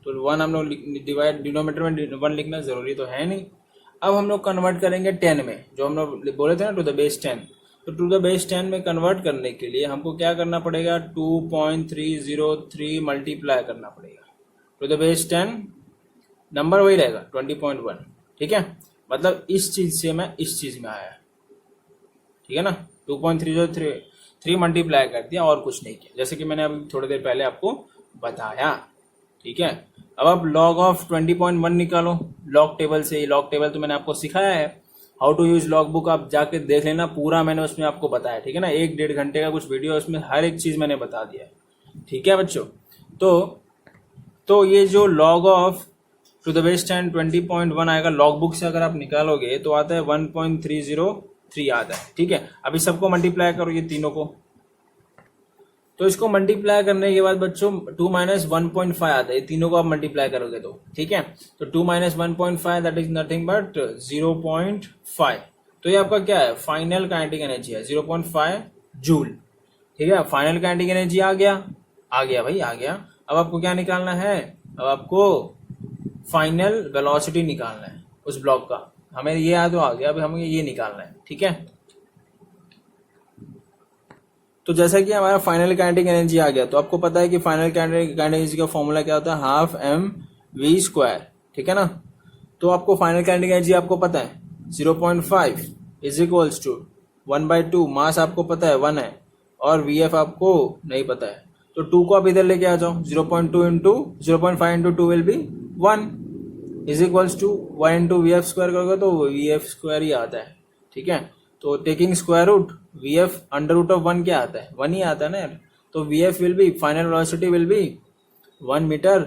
तो 1 हम लोग डिवाइड, डिनोमीटर में 1 लिखना जरूरी तो है नहीं। अब हम लोग कन्वर्ट करेंगे 10 में, जो हम लोग बोले थे ना, टू द बेस 10। तो टू द बेस 10 में कन्वर्ट करने के लिए हमको क्या करना पड़ेगा, 2.303 मल्टीप्लाई करना पड़ेगा। टू द बेस 10 नंबर वही रहेगा 20.1, ठीक है। मतलब इस चीज से मैं इस चीज में आया, ठीक है ना, 2.303 मल्टीप्लाई कर दिया, और कुछ नहीं किया, जैसे कि मैंने अभी थोड़ी देर पहले आपको बताया, ठीक है। अब आप लॉग ऑफ 20.1 निकालो लॉग टेबल से। लॉग टेबल तो मैंने आपको सिखाया है, how to use log book आप जाके देख लेना, पूरा मैंने उसमें आपको बताया, ठीक है ना। 1-1.5 घंटे का कुछ वीडियो, उसमें हर एक चीज मैंने बता दिया है, ठीक है बच्चों। तो ये जो log of to the base 10 20.1 आएगा, लॉग बुक से अगर आप निकालोगे तो आता है 1.303 आता है, ठीक है। अभी सबको मल्टीप्लाई करो, ये तीनों को, तो इसको मल्टीप्लाई करने के बाद बच्चों 2 माइनस 1.5 आता है, ये तीनों को आप मल्टीप्लाई करोगे तो, ठीक है। तो 2 minus 1.5 that is nothing but 0.5। तो ये आपका क्या है, फाइनल काइनेटिक एनर्जी है 0.5 जूल, ठीक है। फाइनल काइनेटिक एनर्जी आ गया भाई, आ गया। अब आपको क्या निकालना है, अब आपको फाइनल वेलोसिटी निकालना है उस ब्लॉक का। हमें ये याद आ गया, अब हमें ये निकालना है, ठीक है। तो जैसा कि हमारा फाइनल काइनेटिक एनर्जी आ गया, तो आपको पता है कि फाइनल काइनेटिक एनर्जी का फॉर्मूला क्या होता है, हाफ mv², ठीक है ना। तो आपको फाइनल काइनेटिक एनर्जी आपको पता है 0.5 इज इक्वल्स टू 1/2, मास आपको पता है 1 है, और vf आपको नहीं पता है, तो 2 को आप इधर लेके आ जाओ, 0.2 into 0.5 into 2 will be 1, is equals to 1 into V F square करोगे तो वी एफ स्क्वायर ही आता है, ठीक है। तो taking square root V F under root of 1 क्या आता है, 1 ही आता है ना यार। तो V F will be, final velocity will be 1 metre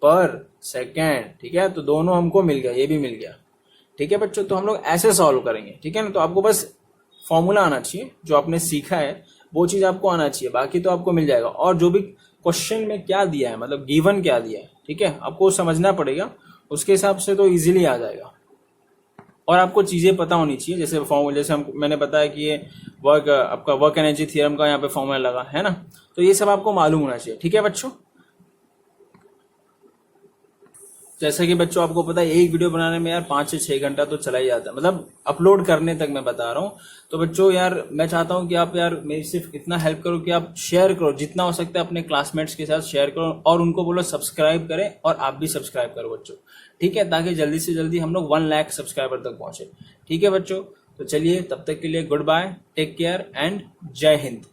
per second, ठीक है। तो दोनों हमको मिल गया, ये भी मिल गया, ठीक है बच्चों। तो हम लोग ऐसे सॉल्व करेंगे, ठीक है ना। तो आपको बस फॉर्मूला आना चाहिए, जो आपने सीखा है वो चीज आपको आना चाहिए, बाकी तो आपको मिल जाएगा। और जो भी क्वेश्चन में क्या दिया है, मतलब गिवन क्या दिया है, ठीक है, आपको समझना पड़ेगा, उसके हिसाब से तो इजीली आ जाएगा। और आपको चीजें पता होनी चाहिए, जैसे फॉर्मूला, जैसे मैंने बताया कि ये वर्क, आपका वर्क एनर्जी थ्योरम का यहाँ पे फॉर्मूला लगा है ना, तो ये सब आपको मालूम होना चाहिए, ठीक है बच्चों। जैसा कि बच्चों आपको पता है एक वीडियो बनाने में यार 5 से 6 घंटा तो चला ही जाता है, मतलब अपलोड करने तक मैं बता रहा हूँ। तो बच्चों यार मैं चाहता हूँ कि आप यार मेरी सिर्फ इतना हेल्प करो कि आप शेयर करो, जितना हो सकता है अपने क्लासमेट्स के साथ शेयर करो, और उनको बोलो सब्सक्राइब करें, और आप भी सब्सक्राइब करो बच्चों, ठीक है, ताकि जल्दी से जल्दी हम लोग 1 लाख सब्सक्राइबर तक पहुंचे, ठीक है बच्चों। तो चलिए तब तक के लिए good bye, take care and जय हिंद।